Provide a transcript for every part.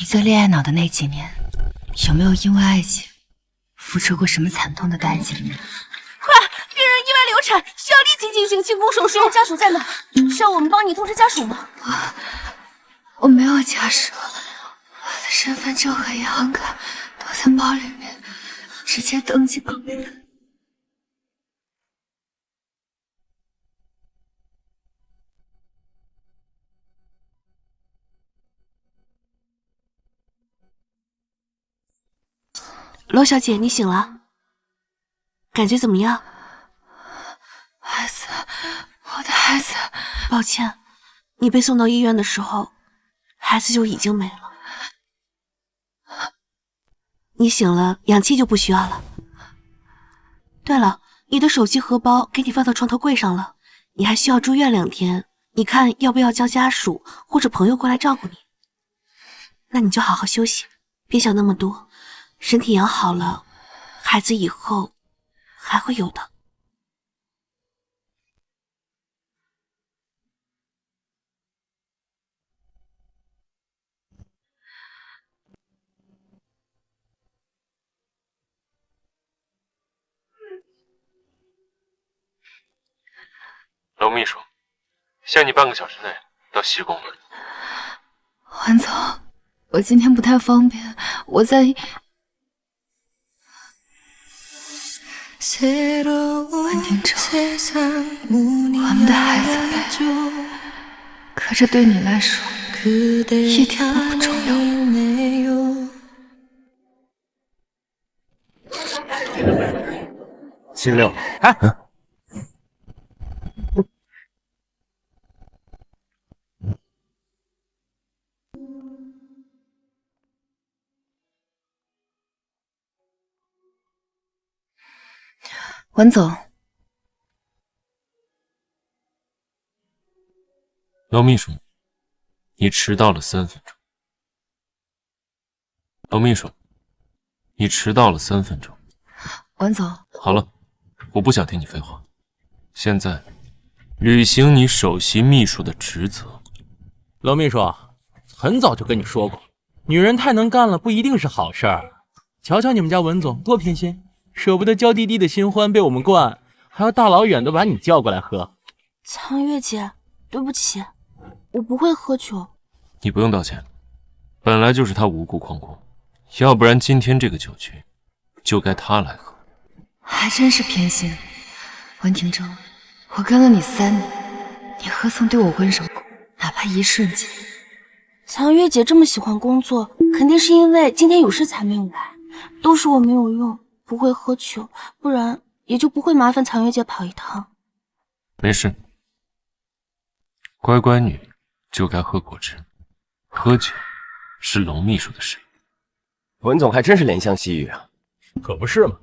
你在恋爱脑的那几年，有没有因为爱情付出过什么惨痛的代价？快，病人意外流产，需要立即进行清宫手术。家属在哪？需要我们帮你通知家属吗？我没有家属，我的身份证和银行卡都在包里面，直接登记了。罗小姐，你醒了，感觉怎么样？孩子，我的孩子，抱歉，你被送到医院的时候，孩子就已经没了。你醒了，氧气就不需要了。对了，你的手机和包给你放到床头柜上了，你还需要住院2天，你看要不要叫家属或者朋友过来照顾你？那你就好好休息，别想那么多，身体养好了，孩子以后还会有的。娄秘书，限你半个小时内到西宫。文总，我今天不太方便，我在。文廷城，我们的孩子呗，可这对你来说一点都不重要。秦六，文总，娄秘书，你迟到了3分钟。娄秘书，你迟到了3分钟。文总，好了，我不想听你废话，现在履行你首席秘书的职责。娄秘书，很早就跟你说过，女人太能干了不一定是好事儿。瞧瞧你们家文总多偏心，舍不得娇滴滴的新欢被我们灌，还要大老远的把你叫过来喝。苍月姐，对不起，我不会喝酒。你不用道歉，本来就是他无故旷工，要不然今天这个酒局就该他来喝。还真是偏心。文廷铮，我跟了你3年，你何曾对我温柔过，哪怕一瞬间？苍月姐这么喜欢工作，肯定是因为今天有事才没有来，都是我没有用，不会喝酒，不然也就不会麻烦苍月姐跑一趟。没事，乖乖女就该喝果汁，喝酒是娄秘书的事。文总还真是怜香惜玉啊。可不是嘛，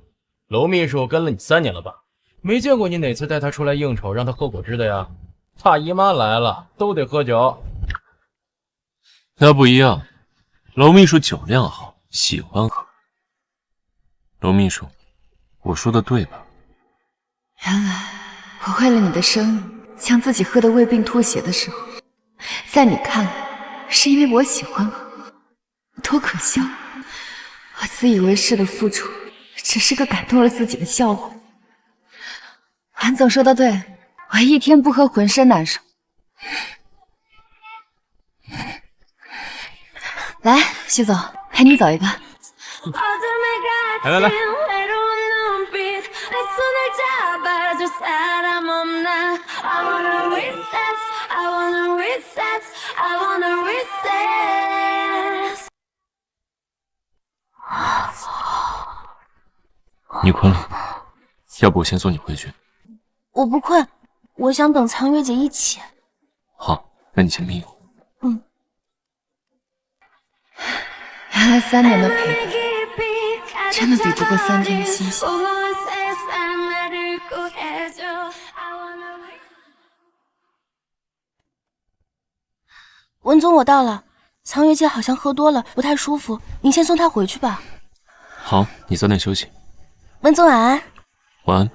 娄秘书跟了你3年了吧？没见过你哪次带他出来应酬让他喝果汁的呀？大姨妈来了都得喝酒。那不一样，娄秘书酒量好，喜欢喝。娄秘书，我说的对吧？原来我为了你的生意，将自己喝得胃病吐血的时候，在你看来是因为我喜欢喝，多可笑！我自以为是的付出，只是个感动了自己的笑话。韩总说的对，我一天不喝浑身难受。来，徐总，陪你走一个。来来来。你困了，要不我先送你回去。我不困，我想等苍月姐一起。好，那你先眯我。原来3年的陪伴，真的抵不过3天的欣喜。文总，我到了。苍月姐好像喝多了，不太舒服，你先送她回去吧。好，你早点休息。文总晚安。晚安。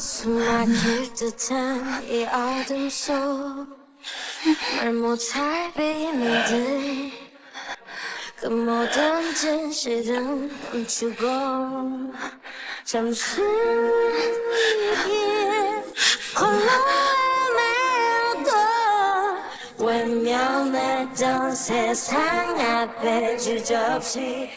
숨막힐 듯한 이 어둠 속 말 못할 비밀들 그 모든 진실은 감추고 잠시 홀로 헤매도 외면했던 세상 앞에 주저없이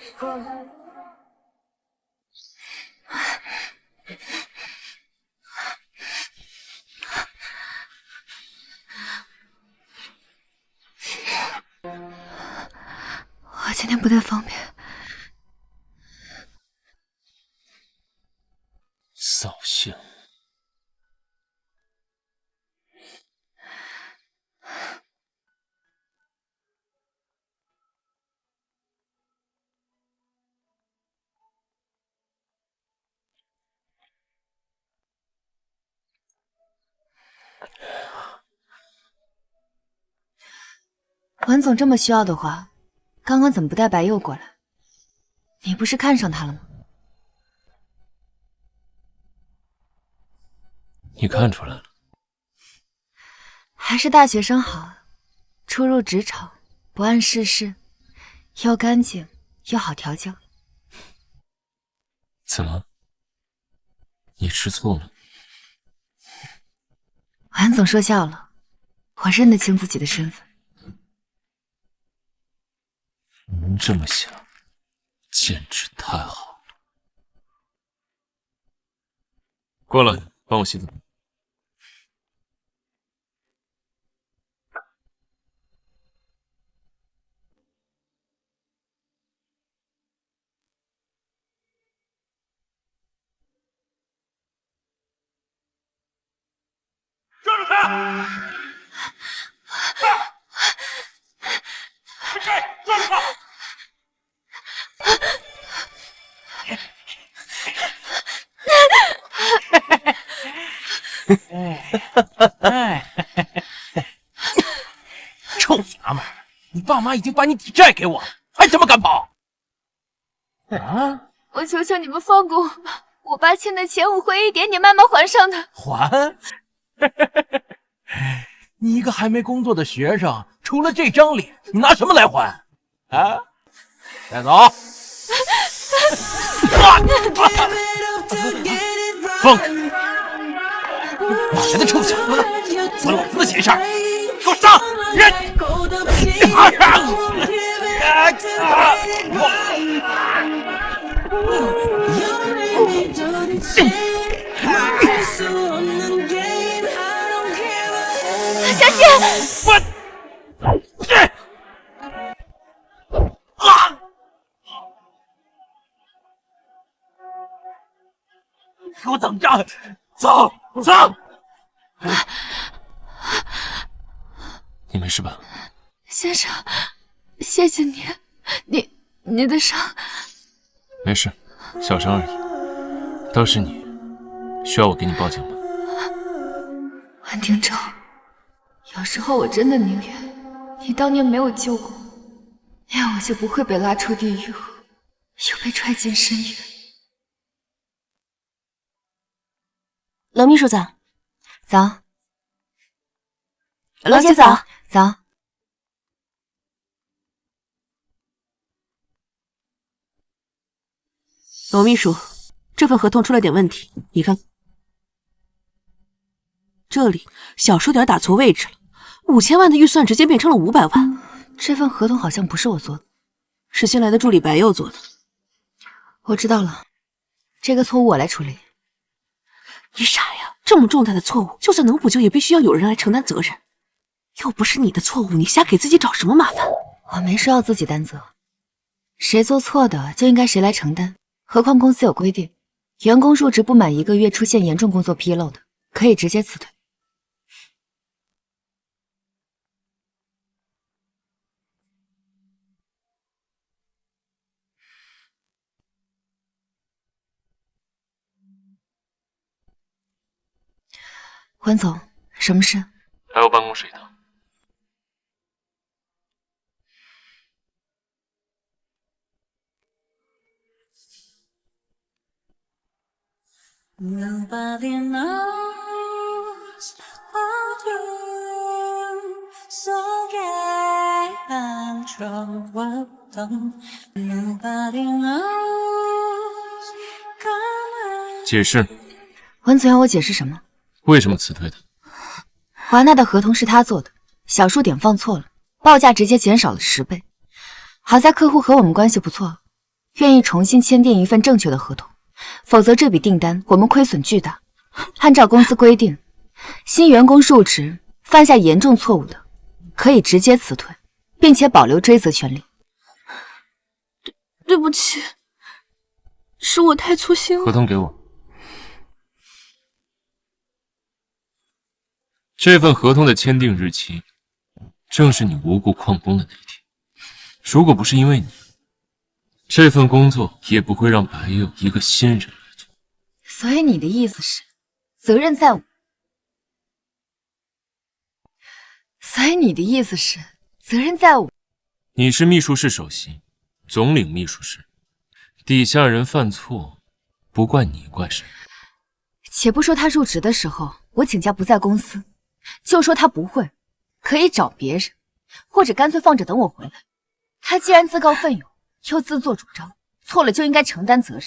我今天不太方便。扫兴。文总这么需要的话，刚刚怎么不带白佑过来？你不是看上他了吗？你看出来了？还是大学生好，初入职场，不谙世事，又干净又好调教。怎么？你吃醋了？文总说笑了，我认得清自己的身份。能这么想，简直太好了。过来，帮我洗澡。抓住他！快开！抓住他！臭娘们儿，你爸妈已经把你抵债给我，还他妈敢跑？啊！我求求你们放过我吧！我爸欠的钱，我会一点点慢慢还上的。还？你一个还没工作的学生，除了这张脸，你拿什么来还？啊！带走！放开！哪来的臭小子，我老子的鞋上，给我上！人！小姐，给我等着！走走！你没事吧？先生，谢谢你，你的伤没事，小伤而已。倒是你，需要我给你报警吗？文丁州，有时候我真的宁愿你当年没有救过我，那样我就不会被拉出地狱河，又被踹进深渊。罗秘书早。早，罗姐早。早。罗秘书，这份合同出了点问题，你看。这里小数点打错位置了，5000万的预算直接变成了500万。这份合同好像不是我做的，是新来的助理白佑做的。我知道了，这个错误我来处理。你傻呀？这么重大的错误，就算能补救，也必须要有人来承担责任。又不是你的错误，你瞎给自己找什么麻烦？我没说要自己担责，谁做错的就应该谁来承担。何况公司有规定，员工入职不满1个月出现严重工作纰漏的，可以直接辞退。文总，什么事？来我办公室一趟。Nobody knows 어둠 속에 감춰왔던 Nobody knows 解释，文总要我解释什么？为什么辞退他？华纳的合同是他做的，小数点放错了，报价直接减少了10倍。好在客户和我们关系不错，愿意重新签订一份正确的合同，否则这笔订单我们亏损巨大。按照公司规定，新员工入职犯下严重错误的，可以直接辞退，并且保留追责权利。对不起，是我太粗心了。合同给我。这份合同的签订日期，正是你无故旷工的那一天。如果不是因为你，这份工作也不会让白佑一个新人来做。所以你的意思是，责任在我？所以你的意思是，责任在我？你是秘书室首席，总领秘书室，底下人犯错，不怪你怪谁？且不说他入职的时候我请假不在公司，就说他不会，可以找别人，或者干脆放着等我回来。他既然自告奋勇，又自作主张，错了就应该承担责任。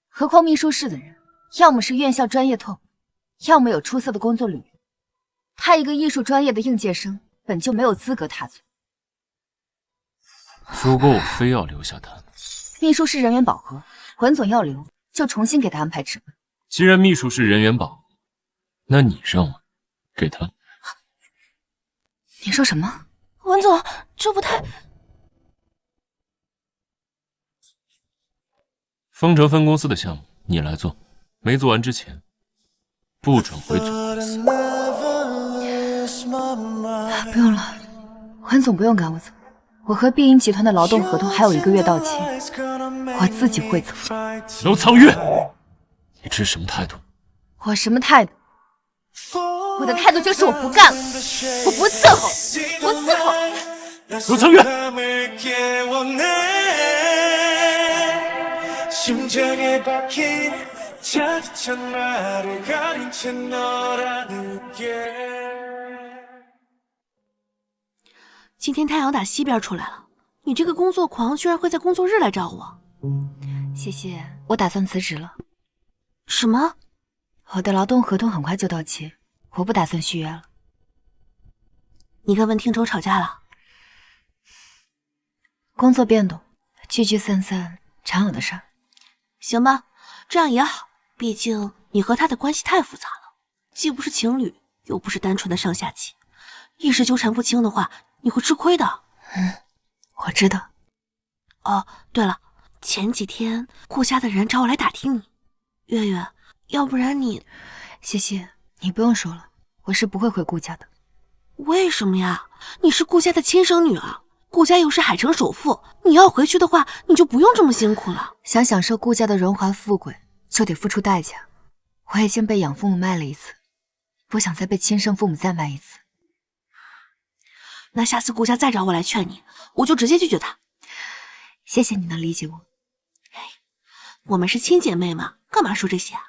何况秘书室的人，要么是院校专业透，要么有出色的工作履历。他一个艺术专业的应届生，本就没有资格踏足。如果我非要留下他，秘书室人员饱和，文总要留，就重新给他安排值班。既然秘书室人员饱和，那你让我给他。你说什么？文总，这不太……丰城分公司的项目你来做，没做完之前，不准回总公司。不用了，文总不用赶我走。我和碧云集团的劳动合同还有1个月到期，我自己会走。楼苍月，你这是什么态度？我什么态度？我的态度就是我不干了，我不伺候，不伺候。楼苍月， 심장에 박힌 차디찬 말을 가린 채 너라는게 今天太阳打西边出来了，你这个工作狂居然会在工作日来找我。谢谢，我打算辞职了。什么？我的劳动合同很快就到期，我不打算续约了。你跟文听周吵架了？工作变动，聚聚散散，常有的事儿。行吧，这样也好，毕竟你和他的关系太复杂了，既不是情侣，又不是单纯的上下级，一时纠缠不清的话，你会吃亏的。我知道。哦，对了，前几天顾家的人找我来打听你，月月，要不然你……谢谢，你不用说了，我是不会回顾家的。为什么呀？你是顾家的亲生女儿，顾家又是海城首富，你要回去的话，你就不用这么辛苦了。想享受顾家的荣华富贵，就得付出代价。我已经被养父母卖了一次，不想再被亲生父母再卖一次。那下次顾家再找我来劝你，我就直接拒绝他。谢谢你能理解我。我们是亲姐妹嘛，干嘛说这些啊？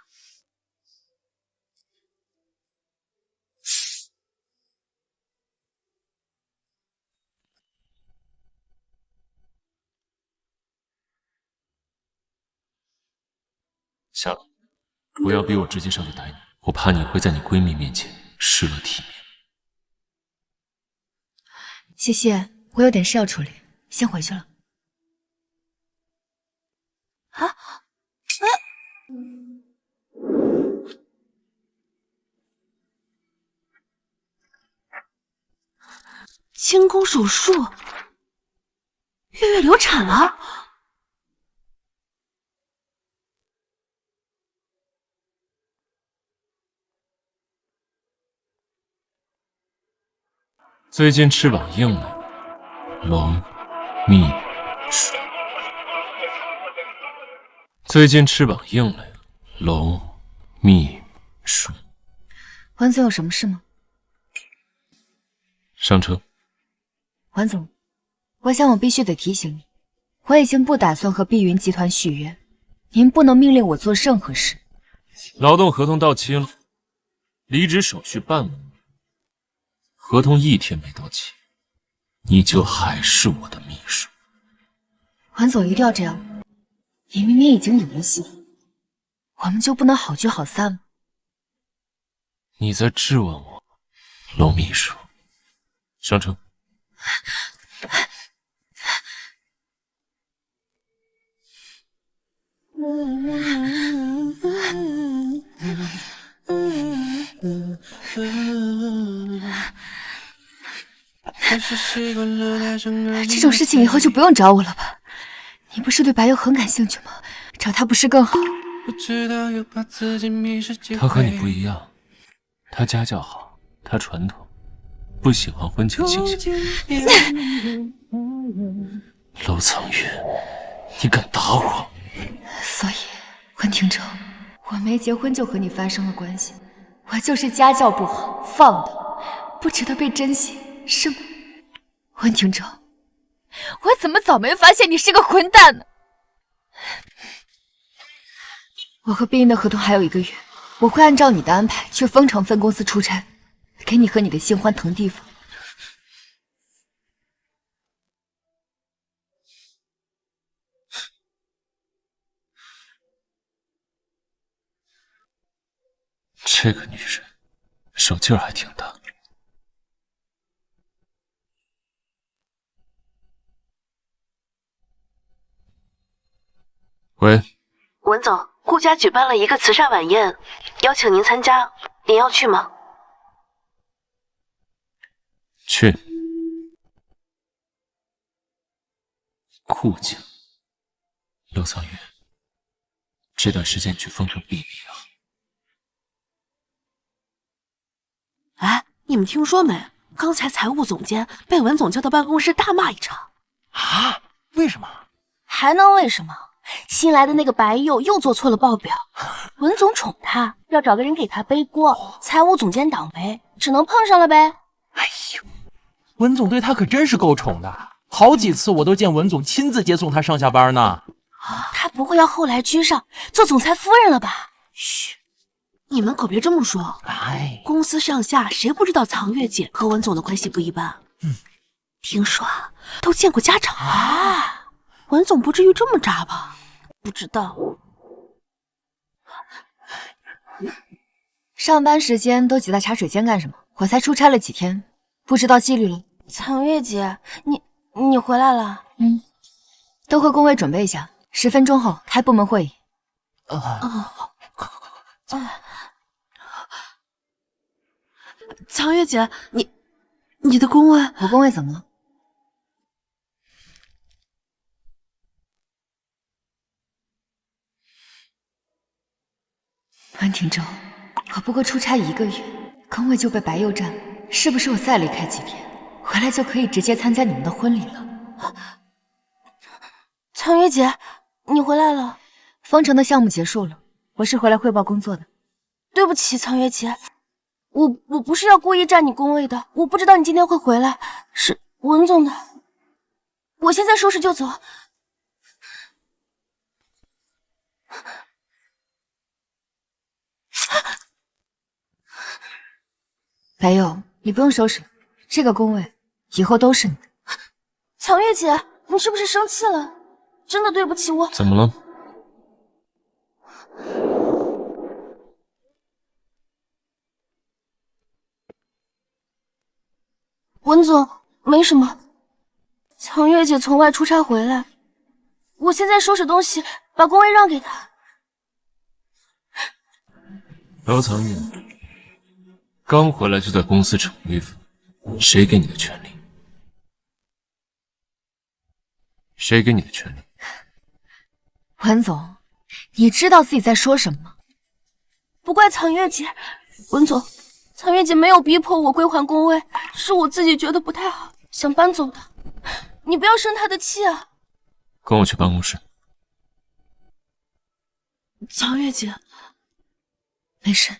下楼，不要逼我直接上去逮你，我怕你会在你闺蜜面前失了体面。谢谢，我有点事要处理，先回去了。啊？清宫手术，月月流产了。最近翅膀硬了，龙、蜜、鼠。最近翅膀硬了呀，龙、蜜、鼠。文总有什么事吗？上车。文总，我想我必须得提醒你，我已经不打算和碧云集团续约，您不能命令我做任何事。劳动合同到期了，离职手续办了，合同1天没到期，你就还是我的秘书。文总一定要这样吗？你明明已经有了媳妇，我们就不能好聚好散吗？你在质问我，娄秘书。上车。这种事情以后就不用找我了吧？你不是对白幽很感兴趣吗？找他不是更好？他和你不一样，他家教好，他传统，不喜欢婚前性行为。娄苍月，你敢打我？所以，温庭禛，我没结婚就和你发生了关系，我就是家教不好，放的，不值得被珍惜，是吗？温庭禛，我怎么早没发现你是个混蛋呢？我和冰音的合同还有1个月，我会按照你的安排去丰城分公司出差，给你和你的新欢腾地方。这个女人手劲儿还挺大。喂，文总，顾家举办了一个慈善晚宴，邀请您参加，您要去吗？去。顾家，娄苍月，这段时间去丰城避避啊。哎，你们听说没？刚才财务总监被文总叫到办公室大骂一场。啊？为什么？还能为什么？新来的那个白柚又做错了报表，文总宠他，要找个人给他背锅，财务总监挡没，只能碰上了呗。哎呦，文总对他可真是够宠的，好几次我都见文总亲自接送他上下班呢。他不会要后来居上做总裁夫人了吧？嘘，你们可别这么说。哎，公司上下谁不知道藏月姐和文总的关系不一般？听说啊，都见过家长啊。文总不至于这么渣吧？不知道。上班时间都挤在茶水间干什么？我才出差了几天，不知道纪律了。藏月姐，你回来了？都和工位准备一下，10分钟后开部门会议。藏月姐，你的工位，我工位怎么了？温庭禛，我不过出差1个月，工位就被白柚占了，是不是我再离开几天，回来就可以直接参加你们的婚礼了？藏月姐，你回来了。丰城的项目结束了，我是回来汇报工作的。对不起，藏月姐，我不是要故意占你工位的，我不知道你今天会回来，是文总的。我现在收拾就走。白柚，你不用收拾了，这个工位以后都是你的。藏月姐，你是不是生气了？真的对不起我。怎么了？文总，没什么。藏月姐从外出差回来，我现在收拾东西，把工位让给她。娄苍月，刚回来就在公司逞威风，谁给你的权利？谁给你的权利？文总，你知道自己在说什么吗？不怪藏月姐，文总，藏月姐没有逼迫我归还工位，是我自己觉得不太好，想搬走的。你不要生她的气啊！跟我去办公室。藏月姐，没事。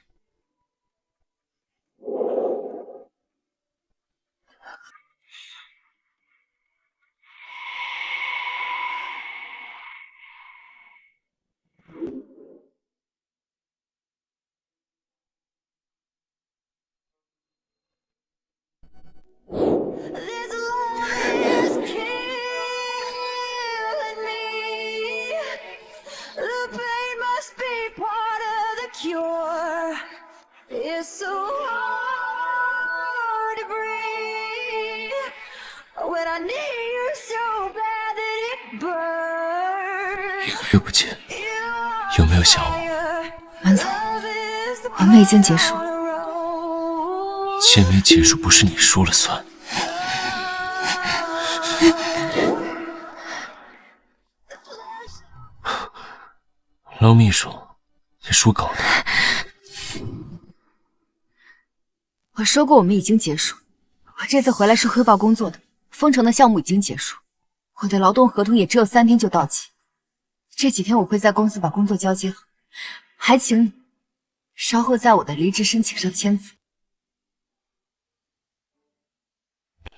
约不见，有没有想我？文总，我们已经结束了。见没结束不是你说了算。老秘书，你属狗的。我说过我们已经结束。我这次回来是汇报工作的，丰城的项目已经结束，我的劳动合同也只有3天就到期。这几天我会在公司把工作交接好，还请你稍后在我的离职申请上签字。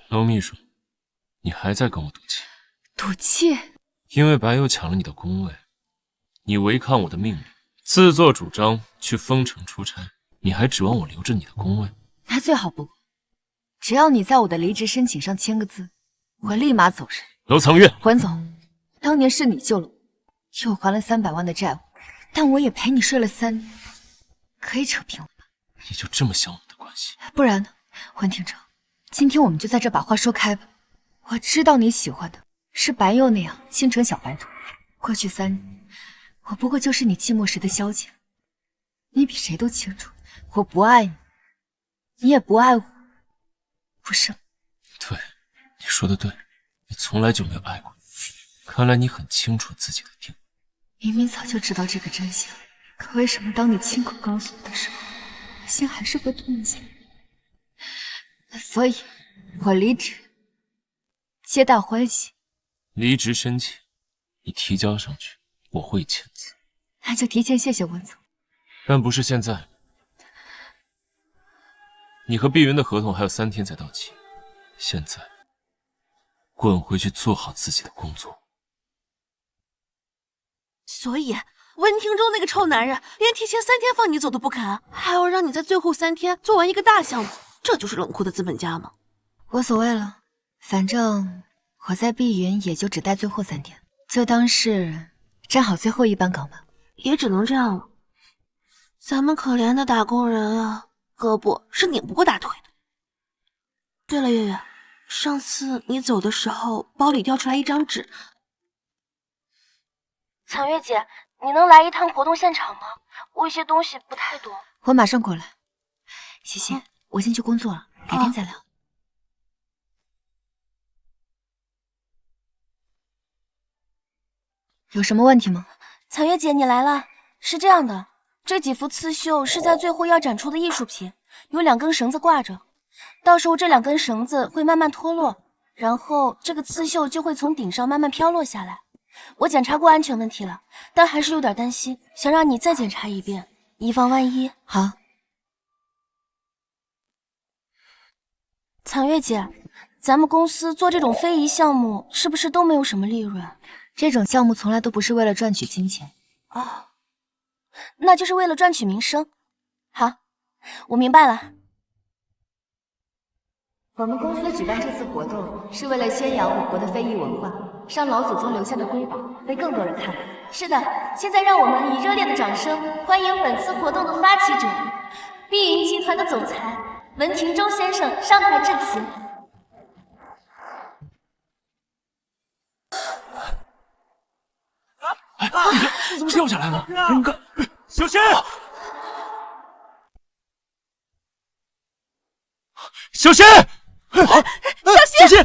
老秘书，你还在跟我赌气？赌气？因为白友抢了你的工位，你违抗我的命令，自作主张去丰城出差，你还指望我留着你的工位？那最好不过，只要你在我的离职申请上签个字，我立马走人。楼藏月，文总，当年是你救了我，替我还了300万的债务，但我也陪你睡了3年，可以扯平了吧？你就这么想我们的关系？不然呢？文廷成，今天我们就在这把话说开吧。我知道你喜欢的是白幼那样倾城小白兔，过去3年，我不过就是你寂寞时的消遣。你比谁都清楚，我不爱你，你也不爱我，不是吗？对，你说的对，你从来就没有爱过。看来你很清楚自己的定位。明明早就知道这个真相，可为什么当你亲口告诉我的时候，我心还是会痛一下？所以，我离职，皆大欢喜。离职申请，你提交上去，我会签字。那就提前谢谢文总。但不是现在。你和碧云的合同还有3天才到期，现在滚回去做好自己的工作。所以温庭州那个臭男人连提前3天放你走都不肯，还要让你在最后3天做完一个大项目，这就是冷酷的资本家吗？无所谓了，反正我在碧云也就只待最后3天，就当是站好最后一班岗吧。也只能这样了。咱们可怜的打工人啊，胳膊是拧不过大腿的。对了，月月，上次你走的时候，包里掉出来一张纸。草月姐，你能来一趟活动现场吗？我有些东西不太懂。我马上过来。谢谢，我先去工作了，改天再聊。有什么问题吗？草月姐，你来了。是这样的，这几幅刺绣是在最后要展出的艺术品，有2根绳子挂着，到时候这2根绳子会慢慢脱落，然后这个刺绣就会从顶上慢慢飘落下来。我检查过安全问题了，但还是有点担心，想让你再检查一遍，以防万一。好。草月姐，咱们公司做这种非遗项目是不是都没有什么利润？这种项目从来都不是为了赚取金钱。哦，那就是为了赚取名声。好，我明白了。我们公司举办这次活动是为了宣扬我国的非遗文化，让老祖宗留下的瑰宝被更多人看到。是的，现在让我们以热烈的掌声欢迎本次活动的发起者碧云集团的总裁文庭洲先生上台致辞。怎么掉下来了？你看，小心！小心！小心！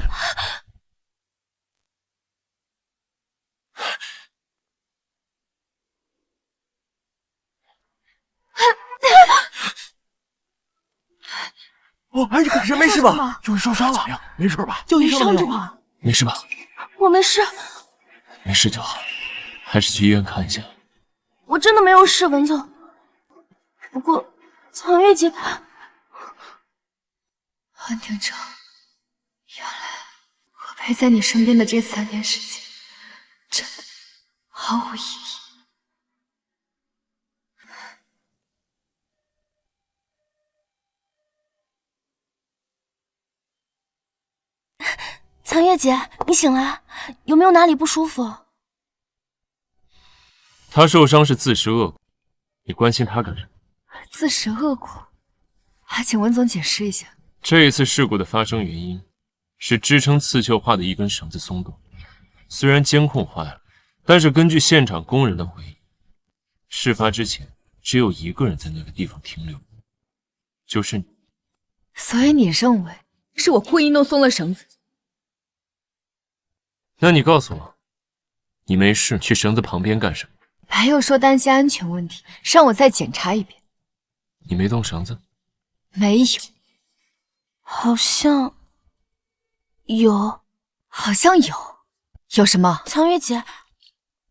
哎，你可是没事吧？就是受伤了呀，没事吧？就医生了吗？没事吧？我没事。没事就好，还是去医院看一下。我真的没有事，文总。不过，草月姐，温庭城，原来我陪在你身边的这3年时间，真的毫无意义。草月姐，你醒了，有没有哪里不舒服？他受伤是自食恶果，你关心他干什么？自食恶果，还请文总解释一下。这一次事故的发生原因是支撑刺绣画的一根绳子松动，虽然监控坏了，但是根据现场工人的回忆，事发之前只有一个人在那个地方停留，就是你。所以你认为是我故意弄松了绳子？那你告诉我，你没事去绳子旁边干什么？白佑说担心安全问题，让我再检查一遍。你没动绳子？没有。好像有，好像有。有什么？苍月姐，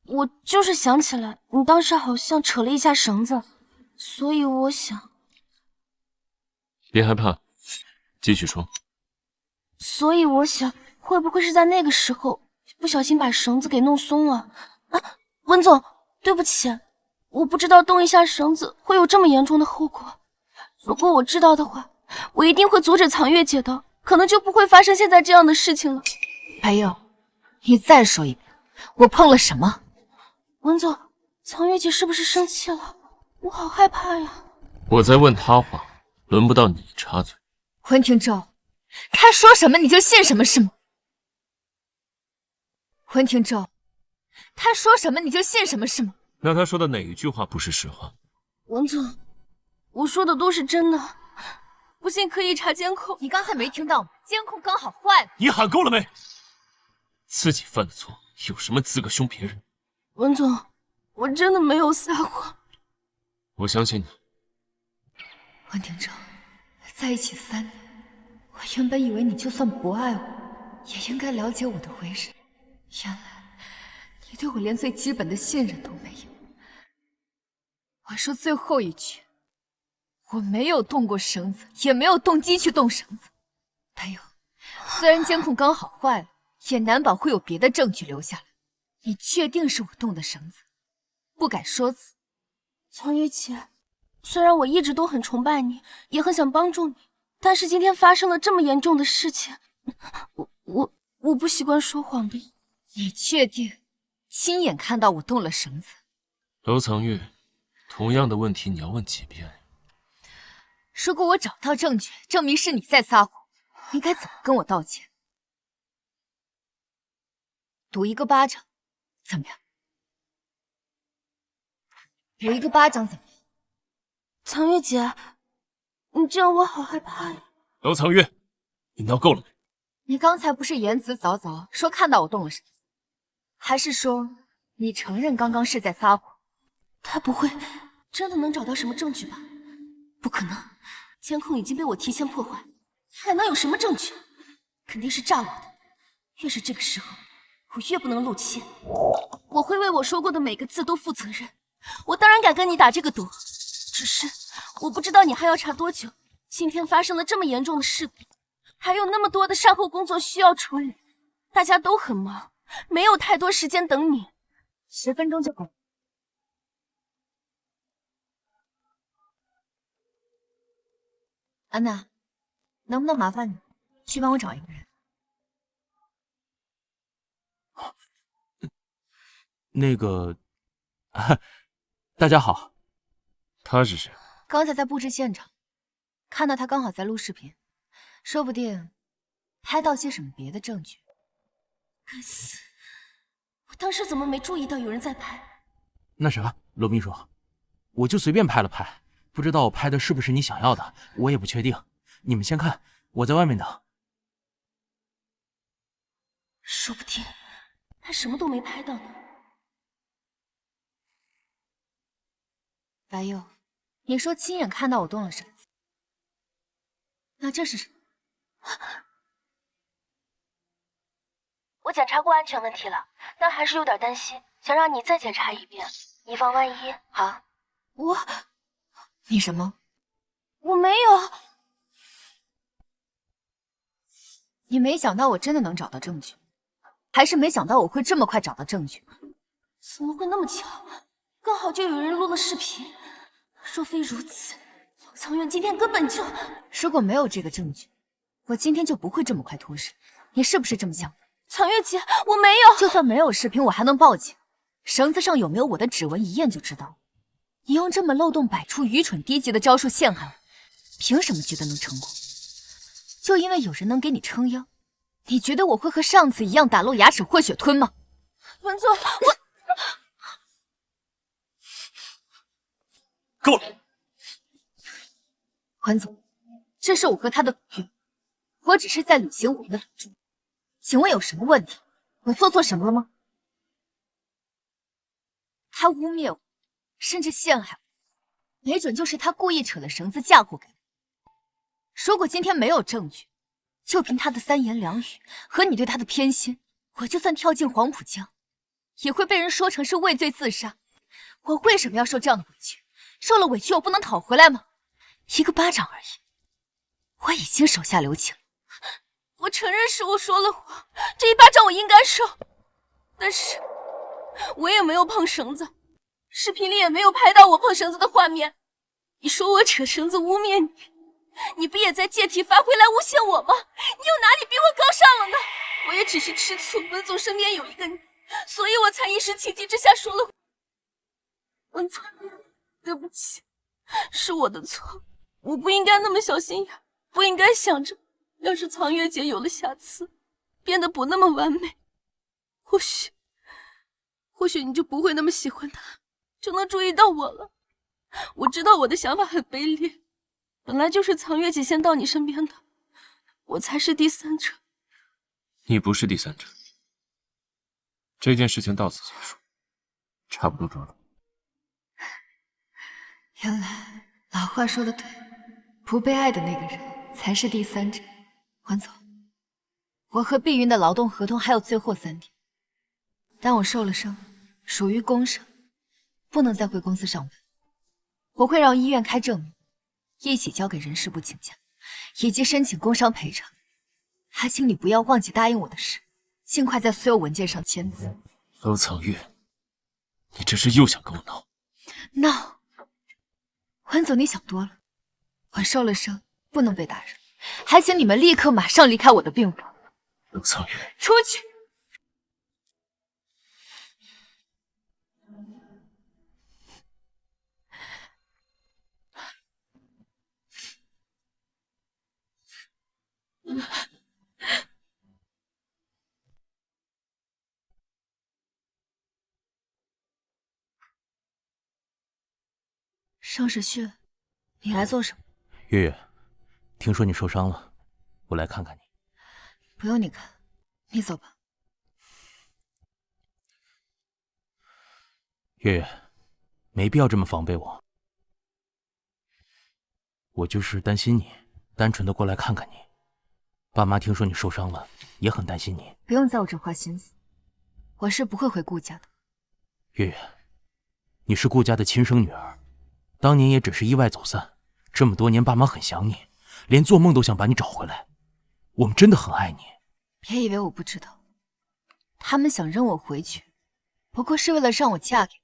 我就是想起来，你当时好像扯了一下绳子，所以我想……别害怕，继续说。所以我想，会不会是在那个时候不小心把绳子给弄松了？啊，文总，对不起，我不知道动一下绳子会有这么严重的后果。如果我知道的话，我一定会阻止苍月姐的，可能就不会发生现在这样的事情了。白佑，你再说一遍，我碰了什么？文总，苍月姐是不是生气了？我好害怕呀。我在问他话，轮不到你插嘴。温庭舟，他说什么你就信什么是吗？温庭舟，他说什么你就信什么是吗？那他说的哪一句话不是实话？文总，我说的都是真的，不信可以查监控。你刚才没听到吗？监控刚好坏了。你喊够了没？自己犯的错，有什么资格凶别人？文总，我真的没有撒谎。我相信你。温庭舟，在一起3年，我原本以为你就算不爱我，也应该了解我的为人。原来你对我连最基本的信任都没有。我说最后一句，我没有动过绳子，也没有动机去动绳子。白佑，虽然监控刚好坏了，也难保会有别的证据留下来。你确定是我动的绳子？不敢说辞。苍月姐，虽然我一直都很崇拜你，也很想帮助你，但是今天发生了这么严重的事情，我不习惯说谎的。你确定亲眼看到我动了绳子？楼藏月，同样的问题你要问几遍？如果我找到证据证明是你在撒谎，你该怎么跟我道歉？赌一个巴掌，怎么样？赌一个巴掌怎么样？苍月姐，你这样我好害怕呀。楼藏月，你闹够了没？你刚才不是言辞凿凿说看到我动了绳子，还是说你承认刚刚是在撒谎？他不会真的能找到什么证据吧？不可能，监控已经被我提前破坏，还能有什么证据？肯定是诈我的。越是这个时候，我越不能露怯。我会为我说过的每个字都负责任。我当然敢跟你打这个赌，只是我不知道你还要查多久。今天发生了这么严重的事故，还有那么多的善后工作需要处理，大家都很忙，没有太多时间等你。10分钟就够。安娜，能不能麻烦你去帮我找一个人？那个，大家好。他是谁？刚才在布置现场，看到他刚好在录视频，说不定拍到些什么别的证据。该死，我当时怎么没注意到有人在拍？那啥，罗秘书，我就随便拍了拍，不知道我拍的是不是你想要的，我也不确定。你们先看，我在外面等。说不定他什么都没拍到呢。白佑，你说亲眼看到我动了绳子，那这是什么？我检查过安全问题了，但还是有点担心，想让你再检查一遍，以防万一。好，你什么？我没有。你没想到我真的能找到证据，还是没想到我会这么快找到证据？怎么会那么巧？刚好就有人录了视频。若非如此，老苍院今天根本就……如果没有这个证据，我今天就不会这么快脱身。你是不是这么想的？苍月姐，我没有。就算没有视频，我还能报警。绳子上有没有我的指纹，一验就知道。你用这么漏洞百出、愚蠢低级的招数陷害我，凭什么觉得能成功？就因为有人能给你撑腰，你觉得我会和上次一样打漏牙齿、会血吞吗？文总，我够了！环总，这是我和他的赌约，我只是在履行我们的赌注，请问有什么问题？我做错什么了吗？他污蔑我，甚至陷害我，没准就是他故意扯了绳子嫁祸给我。如果今天没有证据，就凭他的三言两语和你对他的偏心，我就算跳进黄浦江，也会被人说成是畏罪自杀。我为什么要受这样的委屈？受了委屈我不能讨回来吗？一个巴掌而已，我已经手下留情了。我承认是我说了谎，这一巴掌我应该受，但是我也没有碰绳子，视频里也没有拍到我碰绳子的画面。你说我扯绳子污蔑你，你不也在借题发挥来诬陷我吗？你有哪里比我高尚了呢？我也只是吃醋文总身边有一个你，所以我才一时情急之下说了谎。文总，对不起，是我的错，我不应该那么小心眼，不应该想着要是藏月姐有了瑕疵，变得不那么完美，或许你就不会那么喜欢她，就能注意到我了。我知道我的想法很卑劣，本来就是藏月姐先到你身边的，我才是第三者。你不是第三者。这件事情到此结束，差不多够了。原来老话说的对，不被爱的那个人才是第三者。环总，我和碧云的劳动合同还有最后3天，但我受了伤，属于工伤，不能再回公司上班。我会让医院开证明，一起交给人事部请假，以及申请工伤赔偿。还请你不要忘记答应我的事，尽快在所有文件上签字。楼藏月，你这是又想跟我闹？闹？环总，你想多了。我受了伤，不能被打扰，还请你们立刻马上离开我的病房。楼藏月，出去！盛世旭，你来做什么？月月，听说你受伤了，我来看看你。不用你看，你走吧。月月，没必要这么防备我，我就是担心你，单纯的过来看看你。爸妈听说你受伤了，也很担心你。不用在我这花心思，我是不会回顾家的。月月，你是顾家的亲生女儿，当年也只是意外走散，这么多年爸妈很想你，连做梦都想把你找回来。我们真的很爱你。别以为我不知道，他们想扔我回去，不过是为了让我嫁给你，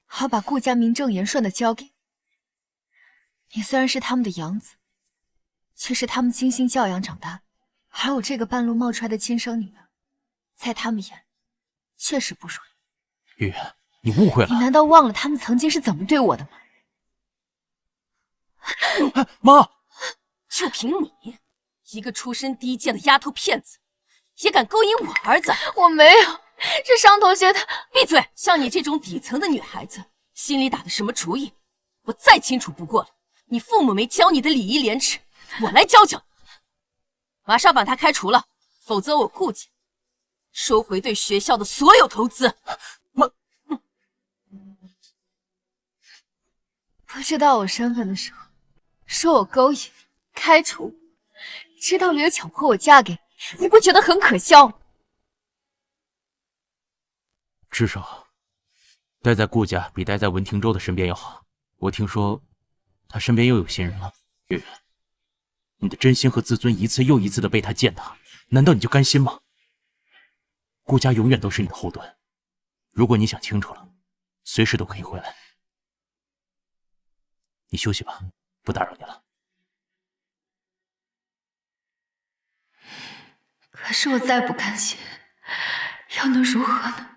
好把顾家名正言顺的交给你。你虽然是他们的养子，却是他们精心教养长大，而我这个半路冒出来的亲生女儿，在他们眼里确实不属于。月月，你误会了。你难道忘了他们曾经是怎么对我的吗？妈，就凭你一个出身低贱的丫头片子，也敢勾引我儿子？我没有，是商同学他……闭嘴！像你这种底层的女孩子，心里打的什么主意，我再清楚不过了。你父母没教你的礼义廉耻，我来教教你。马上把他开除了，否则我顾家收回对学校的所有投资。妈，不知道我身份的时候，说我勾引、开除，知道了又强迫我嫁给你，你不觉得很可笑吗？至少待在顾家比待在文廷州的身边要好。我听说他身边又有新人了。月月，你的真心和自尊一次又一次的被他践踏，难道你就甘心吗？顾家永远都是你的后盾，如果你想清楚了，随时都可以回来。你休息吧，不打扰你了。可是我再不甘心，又能如何呢？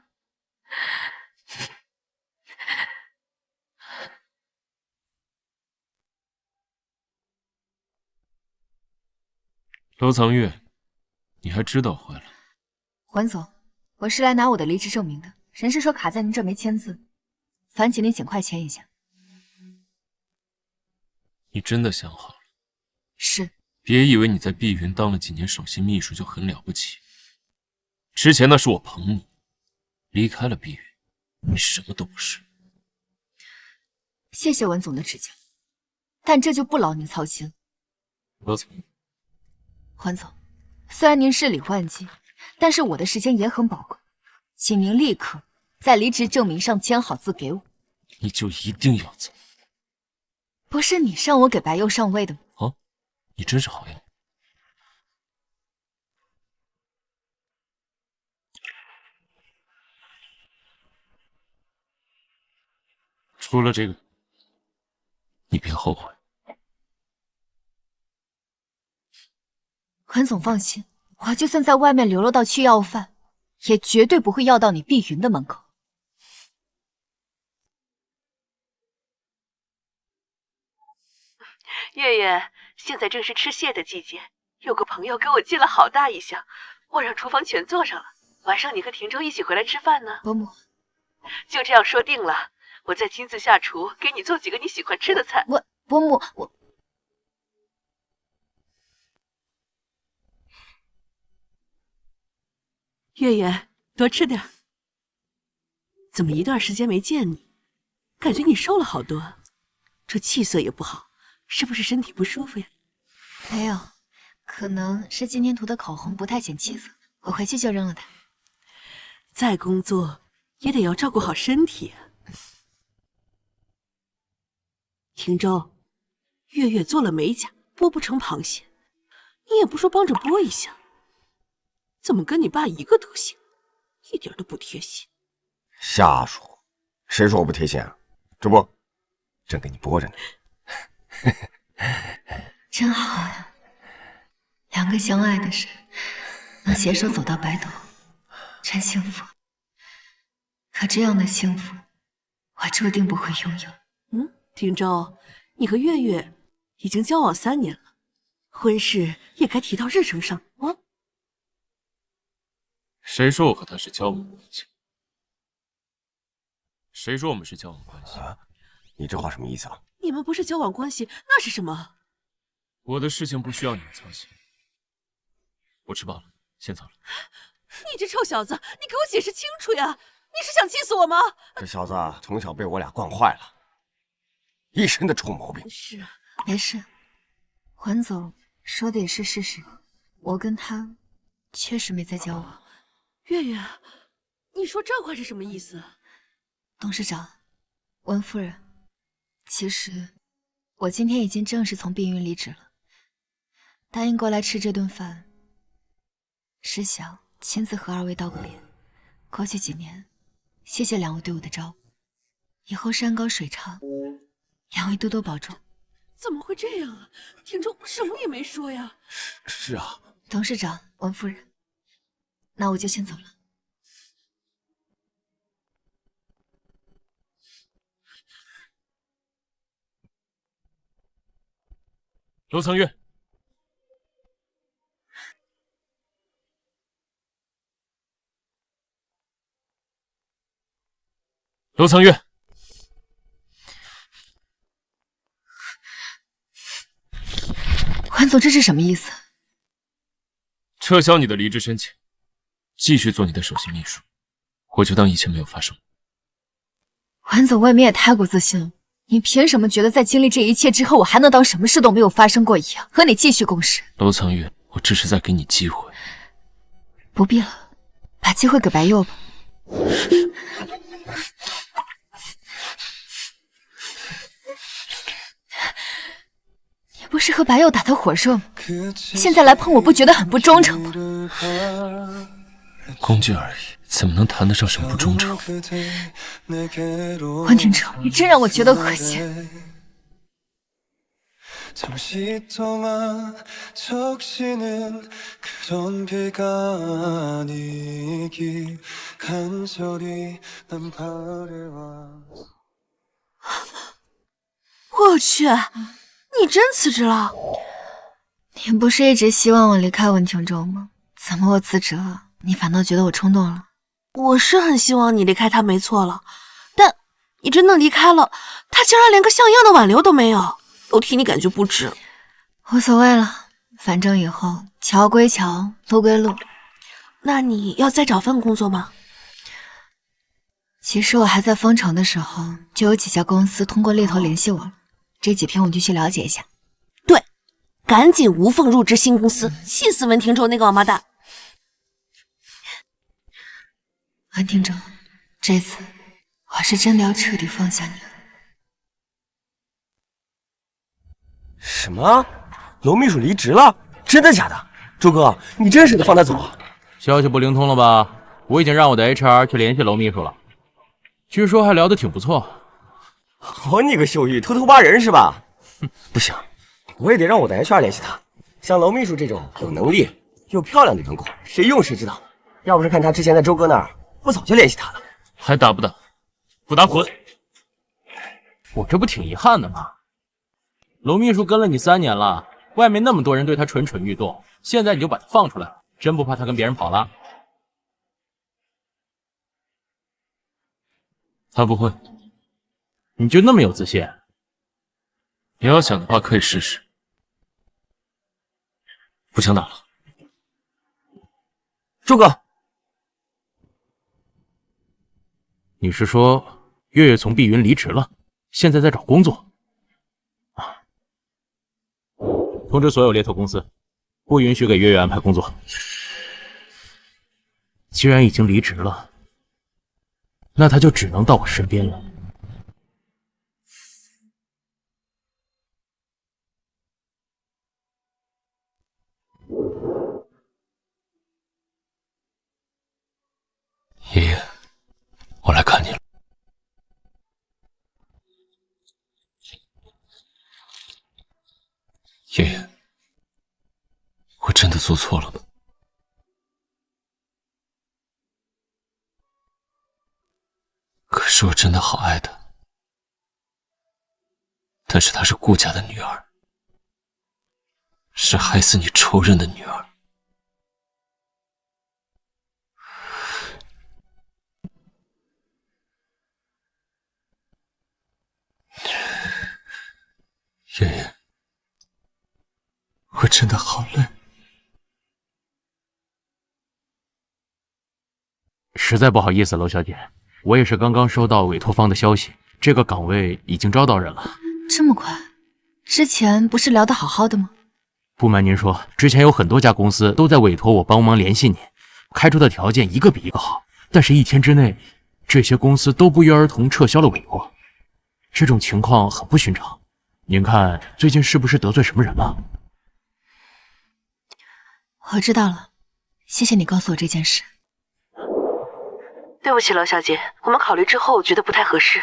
楼藏月，你还知道我回来？环总，我是来拿我的离职证明的，人事说卡在您这没签字，烦请您尽快签一下。你真的想好了？是。别以为你在碧云当了几年首席秘书就很了不起。之前那是我捧你，离开了碧云，你什么都不是。谢谢文总的指教，但这就不劳您操心了。罗总，环总，虽然您事理万机，但是我的时间也很宝贵，请您立刻在离职证明上签好字给我。你就一定要走？不是你让我给白佑上位的吗？哦，你真是好样。除了这个，你别后悔。环总放心，我就算在外面流落到去要饭，也绝对不会要到你碧云的门口。月月，现在正是吃蟹的季节，有个朋友给我寄了好大一箱，我让厨房全做上了。晚上你和田州一起回来吃饭呢？伯母，就这样说定了，我再亲自下厨给你做几个你喜欢吃的菜。伯母，我月月，多吃点。怎么一段时间没见你，感觉你瘦了好多，这气色也不好，是不是身体不舒服呀？没有，可能是今天涂的口红不太显气色，我回去就扔了它。再工作也得要照顾好身体啊。田州，月月做了美甲，剥不成螃蟹，你也不说帮着剥一下，怎么跟你爸一个德行，一点都不贴心。瞎说，谁说我不贴心啊？这不，正给你剥着呢。真好呀，两个相爱的人能携手走到白头，真幸福。可这样的幸福，我注定不会拥有。田州，你和月月已经交往3年了，婚事也该提到日程上啊。谁说我和他是交往关系？谁说我们是交往关系？你这话什么意思啊？你们不是交往关系，那是什么？我的事情不需要你们操心。我吃饱了，先走了。你这臭小子，你给我解释清楚呀！你是想气死我吗？这小子从小被我俩惯坏了，一身的臭毛病。是，没事，环总说的也是事实，我跟他确实没在交往。月月，你说这话是什么意思？董事长，温夫人，其实我今天已经正式从碧云离职了，答应过来吃这顿饭，是想亲自和2位道个别。过去几年，谢谢2位对我的照顾，以后山高水长，2位多多保重。怎么会这样啊？田中什么也没说呀。是啊，董事长，温夫人，那我就先走了。罗苍月，罗苍月，环总，这是什么意思？撤销你的离职申请，继续做你的首席秘书，我就当一切没有发生。环总，未免也太过自信了。你凭什么觉得在经历这一切之后，我还能当什么事都没有发生过一样，和你继续共事？罗苍月，我只是在给你机会。不必了，把机会给白佑吧。你不是和白佑打的火热吗？现在来碰我，不觉得很不忠诚吗？工具而已，怎么能谈得上什么不忠诚？温庭彻，你真让我觉得恶心。我去，你真辞职了？你不是一直希望我离开温庭州吗？怎么我辞职了，你反倒觉得我冲动了？我是很希望你离开他，没错了，但你真的离开了，他竟然连个像样的挽留都没有。我替你感觉不值。无所谓了，反正以后桥归桥，路归路。那你要再找份工作吗？其实我还在封城的时候，就有几家公司通过猎头联系我了。这几天我就去了解一下。对，赶紧无缝入职新公司，气死文婷州那个王八蛋。文婷州，这次我是真的要彻底放下你了。什么？楼秘书离职了？真的假的？周哥，你真舍得放他走啊？消息不灵通了吧？我已经让我的 HR 去联系楼秘书了，据说还聊得挺不错。好你个秀玉，偷偷挖人是吧？不行，我也得让我的 HR 联系他。像楼秘书这种有能力又漂亮的员工，谁用谁知道。要不是看他之前在周哥那儿，我早就联系他了。还打不打？不打滚！我这不挺遗憾的吗？楼秘书跟了你3年了，外面那么多人对他蠢蠢欲动，现在你就把他放出来了，真不怕他跟别人跑了？他不会。你就那么有自信？你要想的话，可以试试。不想打了。周哥，你是说月月从碧云离职了，现在在找工作？啊！通知所有猎头公司，不允许给月月安排工作。既然已经离职了，那他就只能到我身边了。爷爷，我来看你了。爷爷，我真的做错了吗？可是我真的好爱她，但是她是顾家的女儿，是害死你仇人的女儿。爷爷，我真的好累。实在不好意思，娄小姐，我也是刚刚收到委托方的消息，这个岗位已经招到人了。这么快？之前不是聊得好好的吗？不瞒您说，之前有很多家公司都在委托我帮忙联系您，开出的条件一个比一个好，但是1天之内，这些公司都不约而同撤销了委托，这种情况很不寻常。您看最近是不是得罪什么人了？我知道了，谢谢你告诉我这件事。对不起，娄小姐，我们考虑之后觉得不太合适。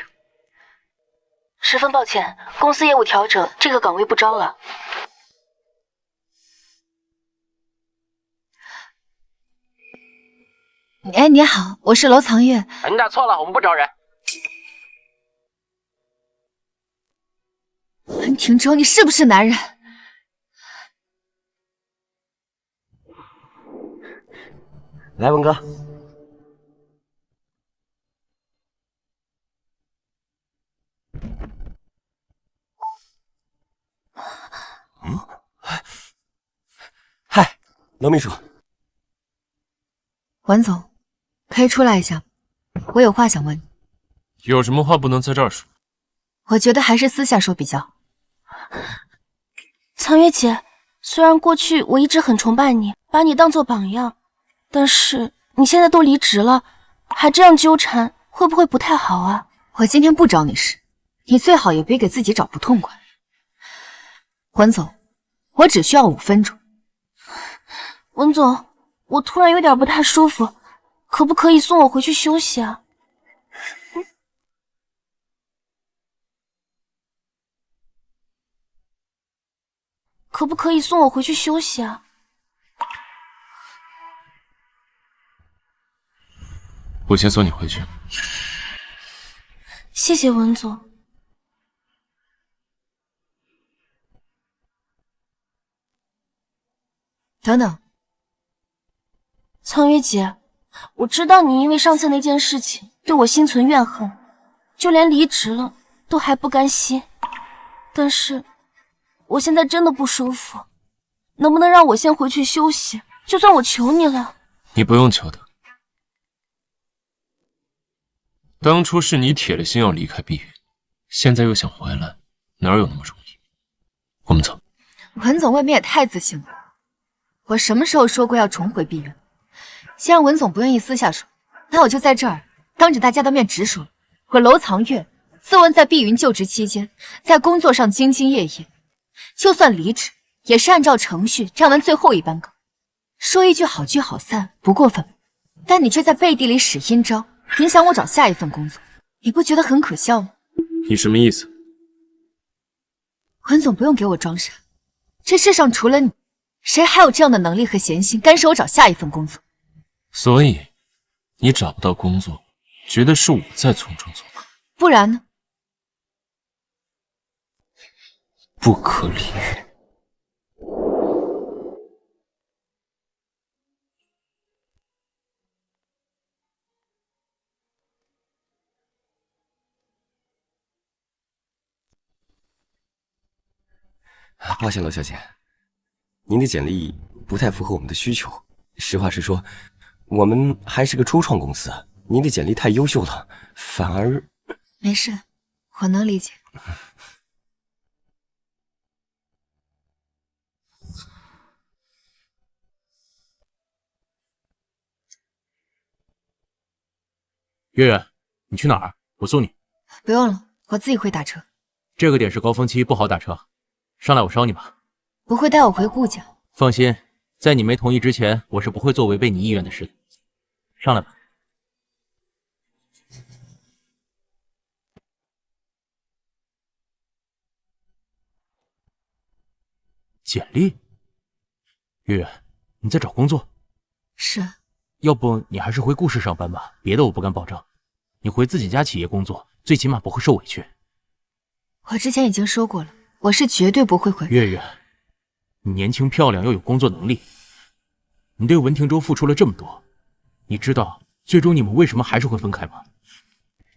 十分抱歉，公司业务调整，这个岗位不招了。哎，你好，我是娄藏月。你打错了，我们不招人。文婷州，你是不是男人？来，文哥。嗨，娄秘书。文总，可以出来一下，我有话想问你。有什么话不能在这儿说？我觉得还是私下说比较好。苍月姐，虽然过去我一直很崇拜你，把你当做榜样，但是你现在都离职了，还这样纠缠，会不会不太好啊？我今天不找你事，你最好也别给自己找不痛快。文总，我只需要5分钟。文总，我突然有点不太舒服，可不可以送我回去休息啊？可不可以送我回去休息啊？我先送你回去。谢谢文总。等等，苍月姐，我知道你因为上次那件事情对我心存怨恨，就连离职了都还不甘心。但是我现在真的不舒服，能不能让我先回去休息？就算我求你了。你不用求的。当初是你铁了心要离开碧云，现在又想回来，哪有那么容易？我们走。文总未免也太自信了。我什么时候说过要重回碧云？既然文总不愿意私下说，那我就在这儿当着大家的面直说。我楼藏月自问在碧云就职期间，在工作上兢兢业业，就算离职，也是按照程序站完最后一班岗。说一句好聚好散不过分，但你却在背地里使阴招，影响我找下一份工作，你不觉得很可笑吗？你什么意思？文总不用给我装傻，这世上除了你，谁还有这样的能力和闲心干涉我找下一份工作？所以你找不到工作，觉得是我在从中作梗？不然呢？不可理喻。抱歉，罗小姐，您的简历不太符合我们的需求。实话实说，我们还是个初创公司，您的简历太优秀了，反而……没事，我能理解。月月，你去哪儿？我送你。不用了，我自己会打车。这个点是高峰期，不好打车。上来，我捎你吧。不会带我回顾家。放心，在你没同意之前，我是不会做违背你意愿的事的。上来吧。简历？月月，你在找工作？是。要不你还是回顾氏上班吧，别的我不敢保证。你回自己家企业工作，最起码不会受委屈。我之前已经说过了，我是绝对不会回。月月，你年轻漂亮又有工作能力，你对文庭洲付出了这么多，你知道最终你们为什么还是会分开吗？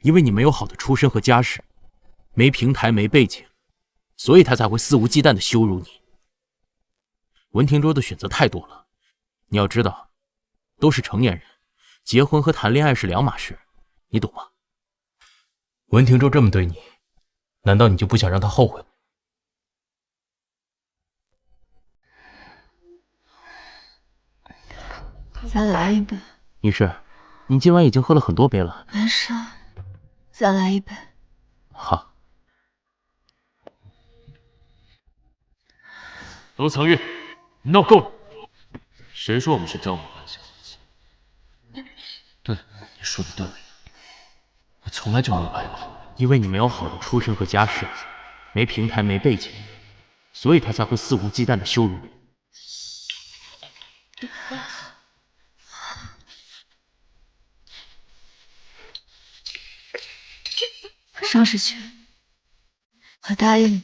因为你没有好的出身和家世，没平台没背景，所以他才会肆无忌惮地羞辱你。文庭洲的选择太多了，你要知道，都是成年人，结婚和谈恋爱是两码事，你懂吗？文庭洲这么对你，难道你就不想让他后悔吗？再来一杯。女士，您今晚已经喝了很多杯了。没事，再来一杯。好。楼藏月，你闹够了！谁说我们是朝夕关系？对，你说的对，我从来就没有爱过。因为你没有好的出身和家世，没平台没背景，所以他才会肆无忌惮地羞辱你。邵世轩，我答应你。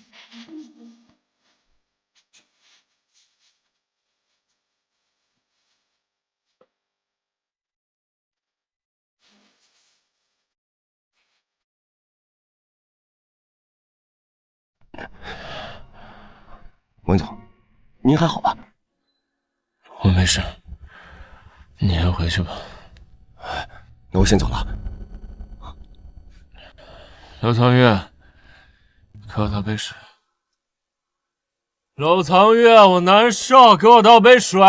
文总，您还好吧？我没事，你先回去吧。那我先走了。楼藏月，给我倒杯水。楼藏月，我难受，给我倒杯水。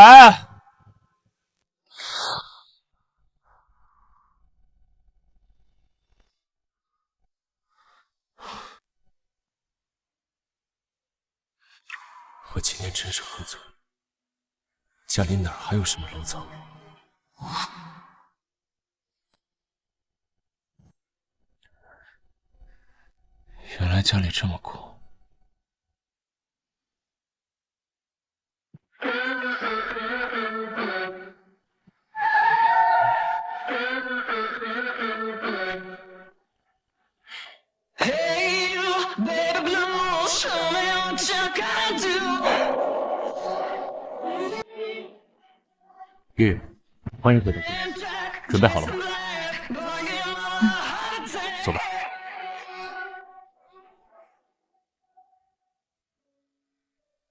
我今天真是喝醉了，家里哪儿还有什么楼藏月？原来家里这么苦。月月，欢迎回到这里，准备好了吗？走吧。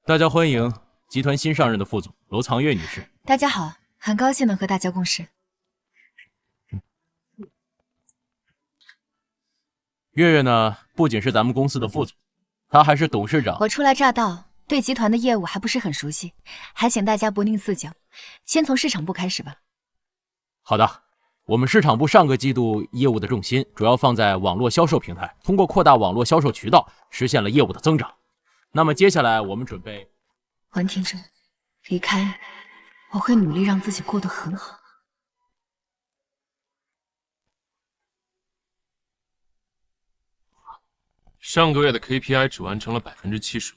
大家欢迎集团新上任的副总楼藏月女士。大家好，很高兴能和大家共事。月月呢，不仅是咱们公司的副总，她还是董事长。我初来乍到，对集团的业务还不是很熟悉，还请大家不吝赐教，先从市场部开始吧。好的，我们市场部上个季度业务的重心主要放在网络销售平台，通过扩大网络销售渠道，实现了业务的增长。那么接下来我们准备，文庭真，离开你，我会努力让自己过得很好。上个月的 KPI 只完成了75%，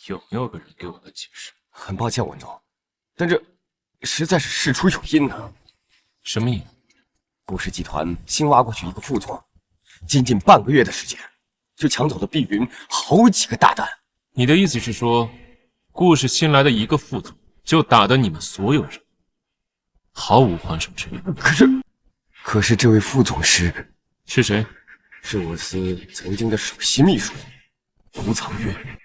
有没有个人给我个解释？很抱歉，文总，但这实在是事出有因呢。什么因？顾氏集团新挖过去一个副总，仅仅半个月的时间，就抢走了碧云好几个大单。你的意思是说，顾氏新来的一个副总就打得你们所有人毫无还手之力？可是这位副总是谁？是我司曾经的首席秘书楼藏月。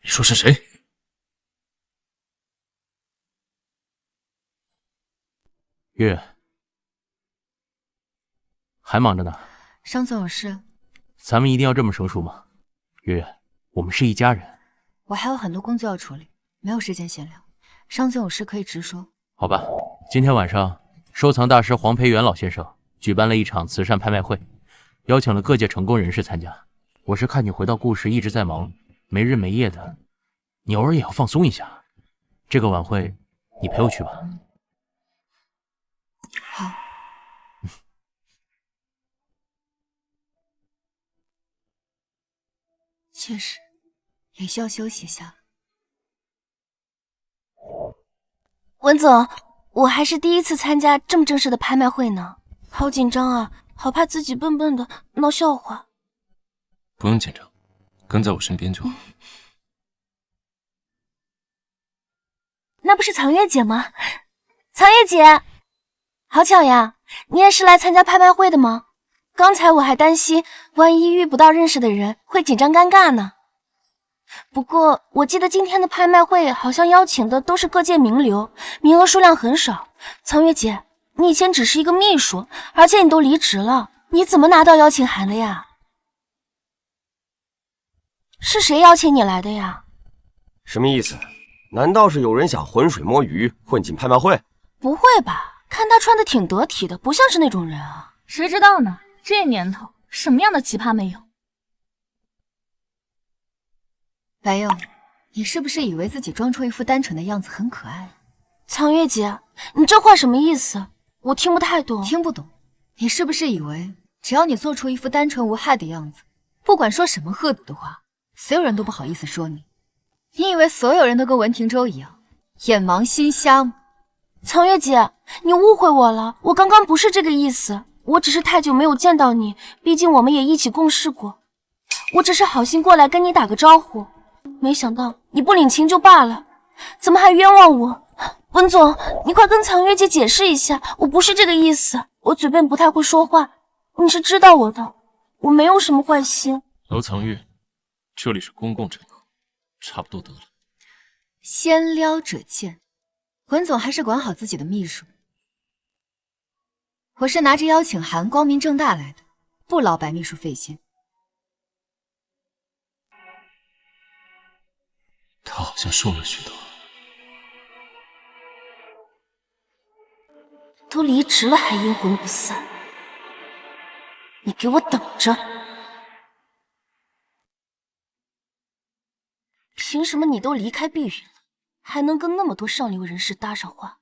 你说是谁？月，还忙着呢。商总有事？咱们一定要这么生疏吗？月月，我们是一家人。我还有很多工作要处理，没有时间闲聊。商总有事可以直说。好吧，今天晚上收藏大师黄培元老先生举办了一场慈善拍卖会，邀请了各界成功人士参加。我是看你回到顾氏一直在忙，没日没夜的，你偶尔也要放松一下。这个晚会你陪我去吧。好。确实，也需要休息一下。文总，我还是第一次参加这么正式的拍卖会呢，好紧张啊，好怕自己笨笨的闹笑话。不用紧张，跟在我身边就好。那不是藏月姐吗？藏月姐，好巧呀，你也是来参加拍卖会的吗？刚才我还担心，万一遇不到认识的人，会紧张尴尬呢。不过我记得今天的拍卖会好像邀请的都是各界名流，名额数量很少。藏月姐，你以前只是一个秘书，而且你都离职了，你怎么拿到邀请函的呀？是谁邀请你来的呀？什么意思？难道是有人想浑水摸鱼混进拍卖会？不会吧，看他穿的挺得体的，不像是那种人啊。谁知道呢？这年头什么样的奇葩没有？白柚，你是不是以为自己装出一副单纯的样子很可爱？藏月姐，你这话什么意思？我听不太懂。听不懂？你是不是以为只要你做出一副单纯无害的样子，不管说什么恶毒的话，所有人都不好意思说你？你以为所有人都跟文庭舟一样眼盲心瞎吗？藏月姐，你误会我了，我刚刚不是这个意思，我只是太久没有见到你，毕竟我们也一起共事过，我只是好心过来跟你打个招呼，没想到你不领情就罢了，怎么还冤枉我？文总，你快跟藏月姐解释一下，我不是这个意思，我嘴笨不太会说话，你是知道我的，我没有什么坏心。楼藏月，这里是公共场合，差不多得了。先撩者贱，文总还是管好自己的秘书。我是拿着邀请函光明正大来的，不劳白秘书费心。他好像瘦了许多。都离职了还阴魂不散，你给我等着！凭什么你都离开碧云了，还能跟那么多上流人士搭上话？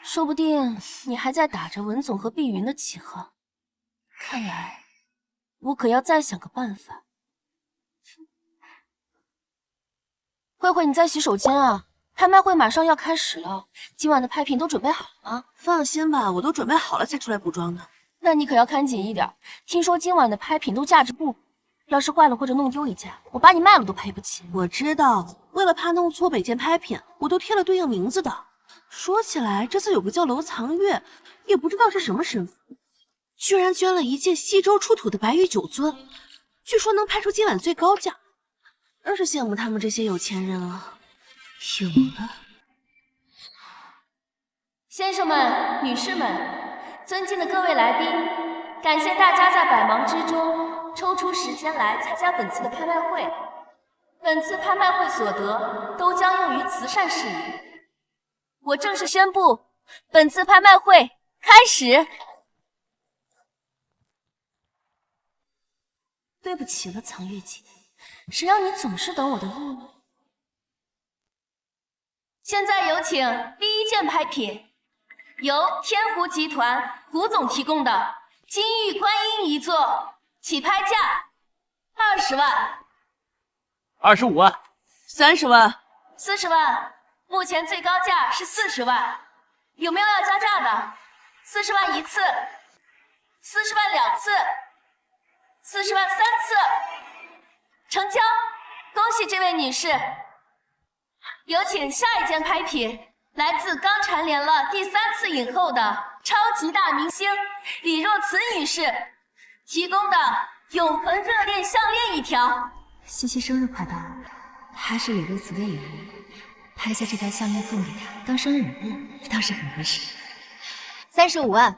说不定你还在打着文总和碧云的旗号。看来我可要再想个办法。慧慧，你在洗手间啊？拍卖会马上要开始了，今晚的拍品都准备好了吗？放心吧，我都准备好了才出来补妆的。那你可要看紧一点，听说今晚的拍品都价值不菲，要是坏了或者弄丢一件，我把你卖了都赔不起。我知道，为了怕弄错每件拍品，我都贴了对应名字的。说起来，这次有个叫楼藏月，也不知道是什么身份，居然捐了一件西周出土的白玉九尊，据说能拍出今晚最高价。真是羡慕他们这些有钱人啊！有了。先生们、女士们，尊敬的各位来宾，感谢大家在百忙之中抽出时间来参加本次的拍卖会。本次拍卖会所得都将用于慈善事宜。我正式宣布，本次拍卖会开始。对不起了，藏月姐，谁让你总是等我的路呢？现在有请第一件拍品，由天湖集团胡总提供的金玉观音一座，起拍价20万、 25万、30万、 40万，目前最高价是40万，有没有要加价的？40万一次，40万2次，40万3次，成交！恭喜这位女士。有请下一件拍品，来自刚蝉联了第3次影后的超级大明星李若慈女士提供的永恒热恋项链一条。西西生日快到了，她是李若慈的影后，拍下这条项链送给她当生日礼物，倒是很合适。35万。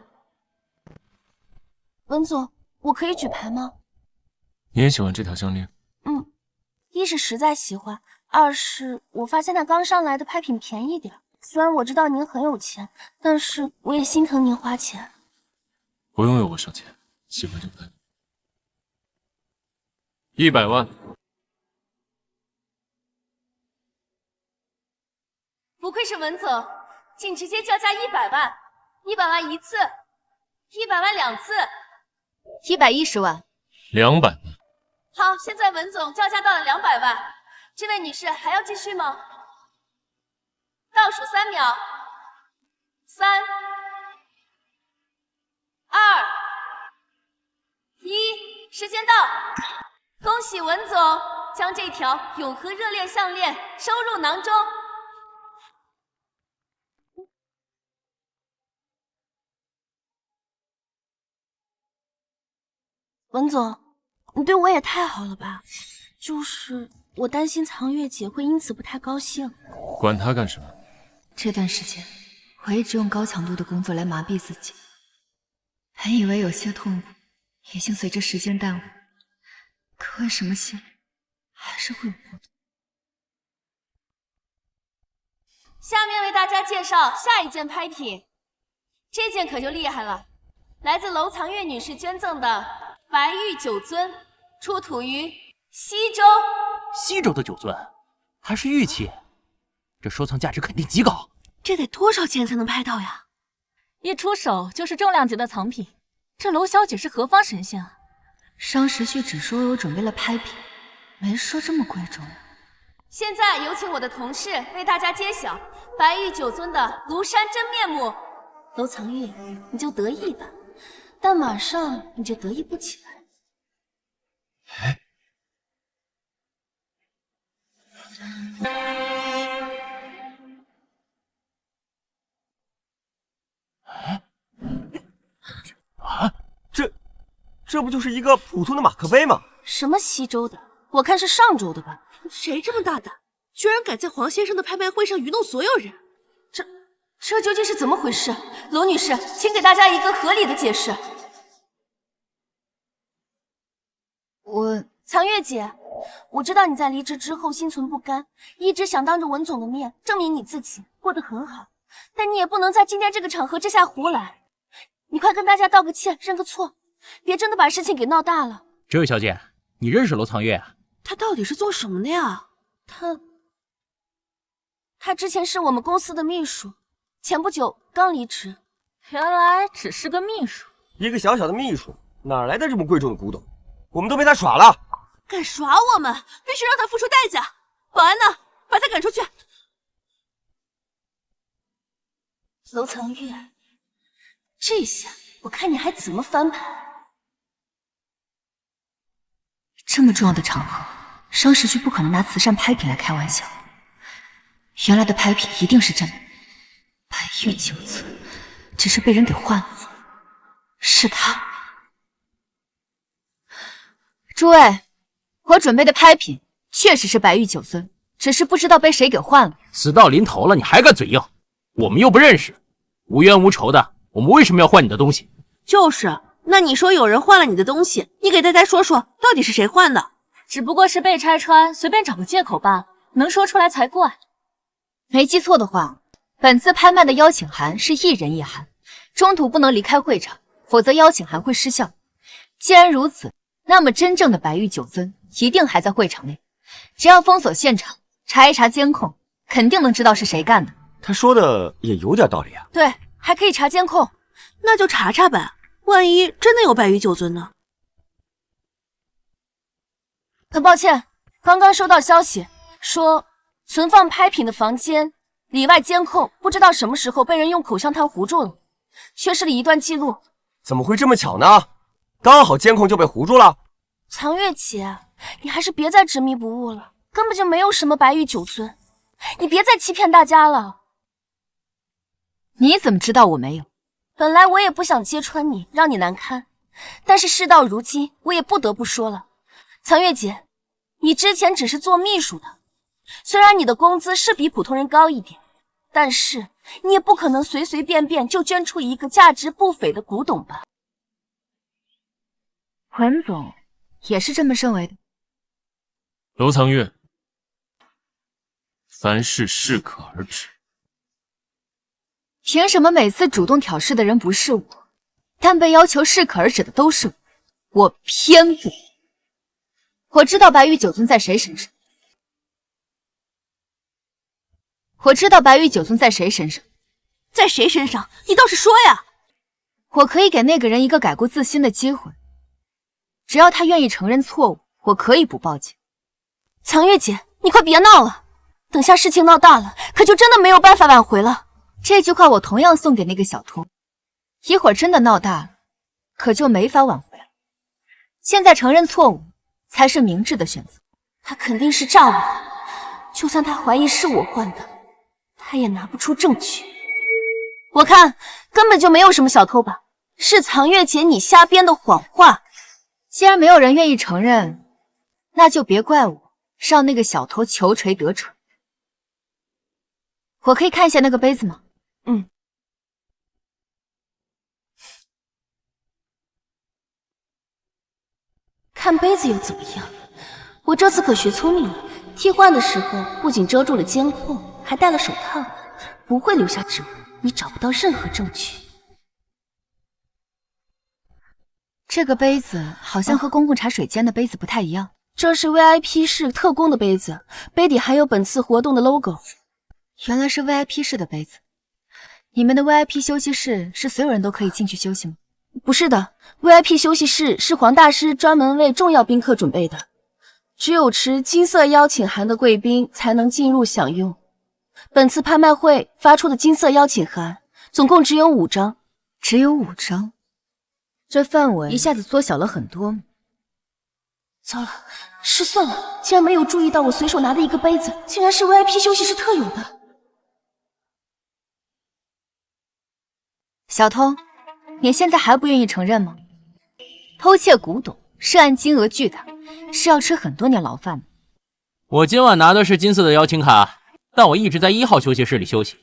文总，我可以举牌吗？你也喜欢这条项链？一是实在喜欢，二是我发现它刚上来的拍品便宜点。虽然我知道您很有钱，但是我也心疼您花钱。不用为我省钱，喜欢就拍。100万。不愧是文总，竟直接叫价100万，100万一次，100万2次，110万，200万。好，现在文总叫价到了200万，这位女士还要继续吗？倒数3秒，3、2、1，时间到！恭喜文总将这条永恒热恋项链收入囊中。文总，你对我也太好了吧？就是我担心藏月姐会因此不太高兴。管她干什么？这段时间，我一直用高强度的工作来麻痹自己，本以为有些痛苦已经随着时间淡化，可为什么心里还是会有波动？下面为大家介绍下一件拍品，这件可就厉害了，来自楼藏月女士捐赠的白玉酒樽，出土于西周。西周的酒樽，还是玉器，这收藏价值肯定极高。这得多少钱才能拍到呀？一出手就是重量级的藏品，这楼小姐是何方神仙啊？商时序只说我准备了拍品，没说这么贵重呀。现在有请我的同事为大家揭晓白玉酒樽的庐山真面目。楼藏月，你就得意吧，但马上你就得意不起来。这不就是一个普通的马克杯吗？什么西周的？我看是上周的吧。谁这么大胆，居然敢在黄先生的拍卖会上愚弄所有人？这究竟是怎么回事？楼女士，请给大家一个合理的解释。藏月姐，我知道你在离职之后心存不甘，一直想当着文总的面证明你自己过得很好，但你也不能在今天这个场合之下胡来。你快跟大家道个歉，认个错，别真的把事情给闹大了。这位小姐，你认识楼藏月啊？他到底是做什么的呀？他之前是我们公司的秘书，前不久刚离职。原来只是个秘书，一个小小的秘书，哪来的这么贵重的古董？我们都被他耍了！敢耍我们，必须让他付出代价！保安呢？把他赶出去！楼藏月，这下我看你还怎么翻盘！这么重要的场合，商时序不可能拿慈善拍品来开玩笑。原来的拍品一定是真的，白玉酒樽只是被人给换了，是他。诸位，我准备的拍品确实是白玉九尊，只是不知道被谁给换了。死到临头了，你还敢嘴硬？我们又不认识，无冤无仇的，我们为什么要换你的东西？就是，那你说有人换了你的东西，你给大家说说，到底是谁换的？只不过是被拆穿，随便找个借口罢了，能说出来才怪。没记错的话，本次拍卖的邀请函是1人1函，中途不能离开会场，否则邀请函会失效。既然如此，那么真正的白玉九尊一定还在会场内，只要封锁现场，查一查监控，肯定能知道是谁干的。他说的也有点道理啊。对，还可以查监控，那就查查呗，万一真的有白玉九尊呢？很抱歉，刚刚收到消息说存放拍品的房间里外监控不知道什么时候被人用口香糖糊住了，缺失了一段记录。怎么会这么巧呢？刚好监控就被糊住了。藏月姐，你还是别再执迷不悟了，根本就没有什么白玉九尊，你别再欺骗大家了。你怎么知道我没有？本来我也不想揭穿你，让你难堪，但是事到如今，我也不得不说了。藏月姐，你之前只是做秘书的，虽然你的工资是比普通人高一点，但是你也不可能随随便便就捐出一个价值不菲的古董吧？文总也是这么认为的。楼藏月，凡事适可而止。凭什么每次主动挑事的人不是我，但被要求适可而止的都是我？我偏不。我知道白玉九尊在谁身上，在谁身上？你倒是说呀！我可以给那个人一个改过自新的机会，只要他愿意承认错误，我可以不报警。藏月姐，你快别闹了，等下事情闹大了，可就真的没有办法挽回了。这句话我同样送给那个小偷，一会儿真的闹大了，可就没法挽回了。现在承认错误才是明智的选择。他肯定是诈我的，就算他怀疑是我换的，他也拿不出证据。我看根本就没有什么小偷吧，是藏月姐你瞎编的谎话。既然没有人愿意承认，那就别怪我让那个小偷求锤得逞。我可以看一下那个杯子吗？看杯子又怎么样？我这次可学聪明了，替换的时候不仅遮住了监控，还戴了手套，不会留下指纹，你找不到任何证据。这个杯子好像和公共茶水间的杯子不太一样。这是 VIP 室特供的杯子，杯底还有本次活动的 logo。原来是 VIP 室的杯子。你们的 VIP 休息室是所有人都可以进去休息吗？不是的， VIP 休息室是黄大师专门为重要宾客准备的，只有持金色邀请函的贵宾才能进入享用。本次拍卖会发出的金色邀请函总共只有5张。只有5张？这范围一下子缩小了很多。糟了，失算了，竟然没有注意到我随手拿的一个杯子，竟然是 VIP 休息室特有的。小偷，你现在还不愿意承认吗？偷窃古董，涉案金额巨大，是要吃很多年牢饭的。我今晚拿的是金色的邀请卡，但我一直在1号休息室里休息，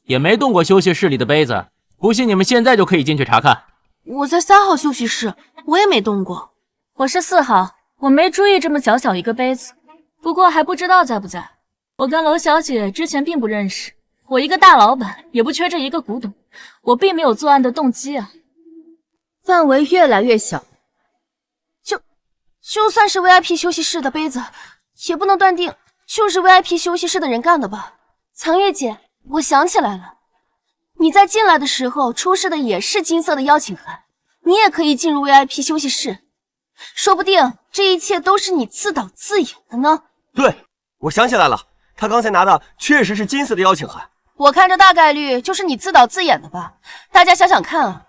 也没动过休息室里的杯子。不信你们现在就可以进去查看。我在3号休息室，我也没动过。我是4号，我没注意这么小一个杯子，不过还不知道在不在。我跟娄小姐之前并不认识，我一个大老板也不缺这一个古董，我并没有作案的动机啊。范围越来越小，就算是 VIP 休息室的杯子，也不能断定就是 VIP 休息室的人干的吧？藏月姐，我想起来了，你在进来的时候出示的也是金色的邀请函，你也可以进入 VIP 休息室，说不定这一切都是你自导自演的呢。对，我想起来了，他刚才拿的确实是金色的邀请函。我看这大概率就是你自导自演的吧。大家想想看啊，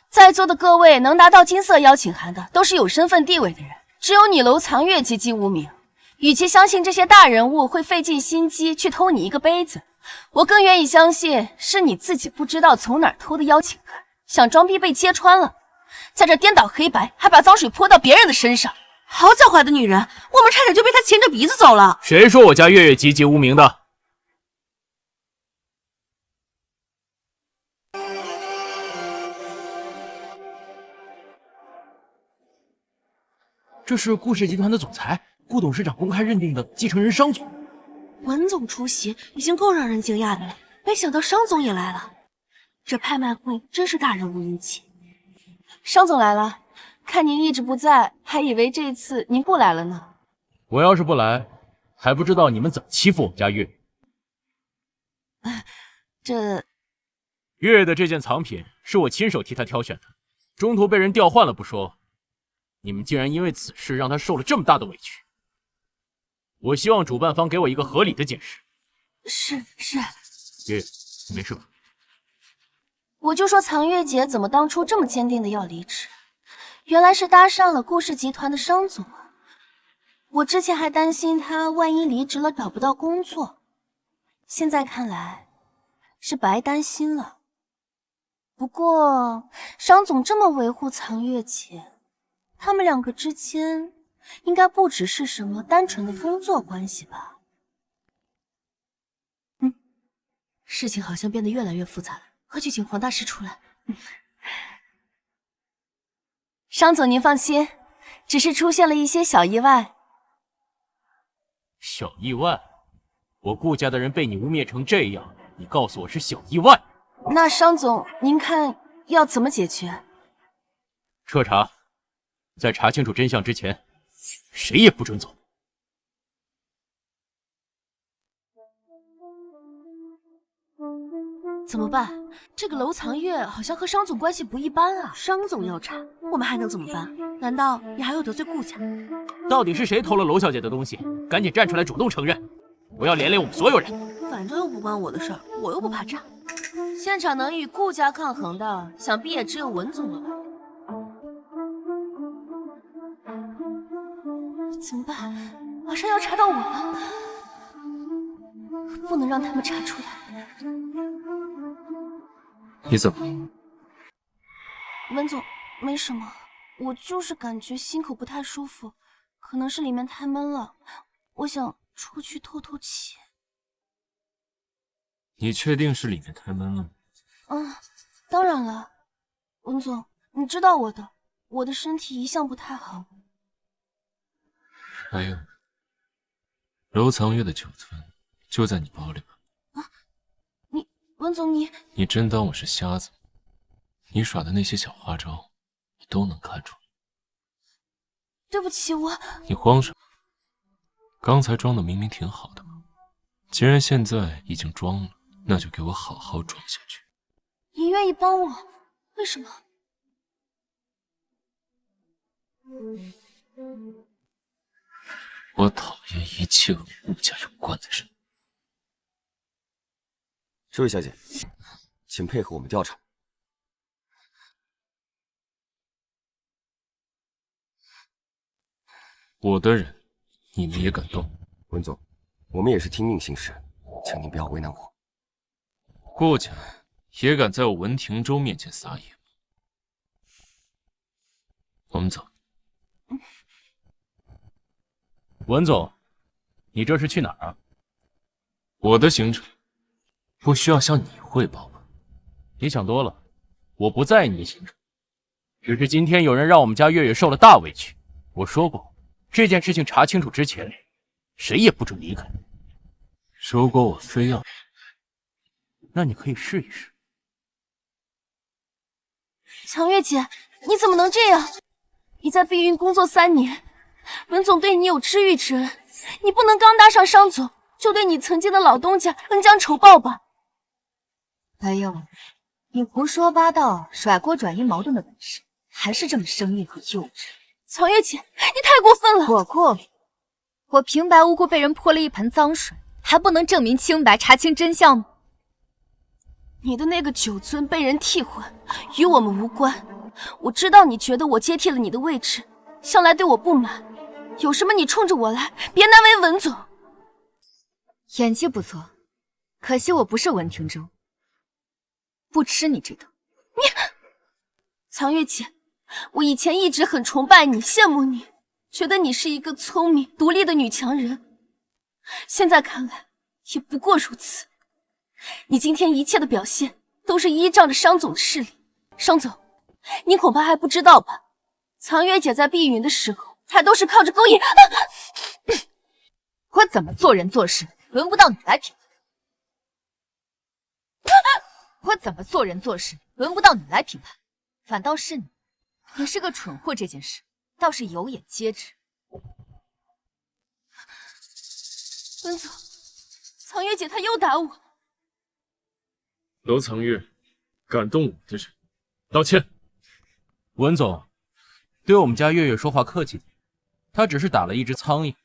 在座的各位能拿到金色邀请函的都是有身份地位的人，只有你娄藏月籍籍无名。与其相信这些大人物会费尽心机去偷你一个杯子，我更愿意相信是你自己不知道从哪儿偷的邀请函，想装逼被揭穿了，在这颠倒黑白，还把脏水泼到别人的身上。好狡猾的女人，我们差点就被她牵着鼻子走了。谁说我家月月籍籍无名的？这是顾氏集团的总裁，顾董事长公开认定的继承人商总。文总出席已经够让人惊讶的了，没想到商总也来了。这拍卖会真是大人物云集。商总来了，看您一直不在，还以为这次您不来了呢。我要是不来，还不知道你们怎么欺负我们家月月。这月月的这件藏品是我亲手替她挑选的，中途被人调换了不说，你们竟然因为此事让她受了这么大的委屈。我希望主办方给我一个合理的解释。是。月月，你没事吧？我就说藏月姐怎么当初这么坚定的要离职，原来是搭上了顾氏集团的商总啊！我之前还担心她万一离职了找不到工作，现在看来是白担心了。不过商总这么维护藏月姐，他们两个之间应该不只是什么单纯的工作关系吧？事情好像变得越来越复杂了，快去请黄大师出来。商总您放心，只是出现了一些小意外。小意外？我顾家的人被你污蔑成这样，你告诉我是小意外？那商总您看要怎么解决？彻查，在查清楚真相之前，谁也不准走。怎么办？这个楼藏月好像和商总关系不一般啊！商总要查，我们还能怎么办？难道你还要得罪顾家？到底是谁偷了娄小姐的东西？赶紧站出来主动承认！我要连累我们所有人。反正又不关我的事儿，我又不怕查。现场能与顾家抗衡的，想必也只有文总了吧？怎么办？马上要查到我了，不能让他们查出来。你怎么了？文总，没什么，我就是感觉心口不太舒服，可能是里面太闷了，我想出去透透气。你确定是里面太闷了吗？当然了，文总，你知道我的身体一向不太好。还有，楼藏月的酒樽就在你包里吧？文总，你真当我是瞎子吗？你耍的那些小花招，你都能看出来。对不起，你慌什么？刚才装的明明挺好的嘛，既然现在已经装了，那就给我好好装下去。你愿意帮我，为什么？我讨厌一切和顾家有关的人。这位小姐，请配合我们调查。我的人，你们也敢动？文总，我们也是听命行事，请您不要为难我。顾家也敢在我文廷州面前撒野吗？我们走。文总，你这是去哪儿啊？我的行程不需要向你汇报吧？你想多了，我不在意你的行程，只是今天有人让我们家月月受了大委屈。我说过，这件事情查清楚之前，谁也不准离开。如果我非要，那你可以试一试。藏月姐，你怎么能这样？你在碧云工作3年，文总对你有知遇之恩，你不能刚搭上商总就对你曾经的老东家恩将仇报吧？哎呦，你胡说八道、甩锅转移矛盾的本事，还是这么生硬和幼稚。藏月姐，你太过分了！我过分？我平白无故被人泼了一盆脏水，还不能证明清白、查清真相吗？你的那个酒樽被人替换，与我们无关。我知道你觉得我接替了你的位置，向来对我不满。有什么你冲着我来，别难为文总。演技不错，可惜我不是文廷州，不吃你这套。藏月姐，我以前一直很崇拜你，羡慕你，觉得你是一个聪明独立的女强人，现在看来也不过如此。你今天一切的表现都是依仗着商总的势力。商总，你恐怕还不知道吧？藏月姐在碧云的时候，她都是靠着勾引。我怎么做人做事，轮不到你来评判。我怎么做人做事，轮不到你来评判，反倒是你，你是个蠢货，这件事倒是有眼皆知。文总，藏月姐她又打我。楼藏月，感动我的人，道歉。文总，对我们家月月说话客气点，她只是打了一只苍蝇，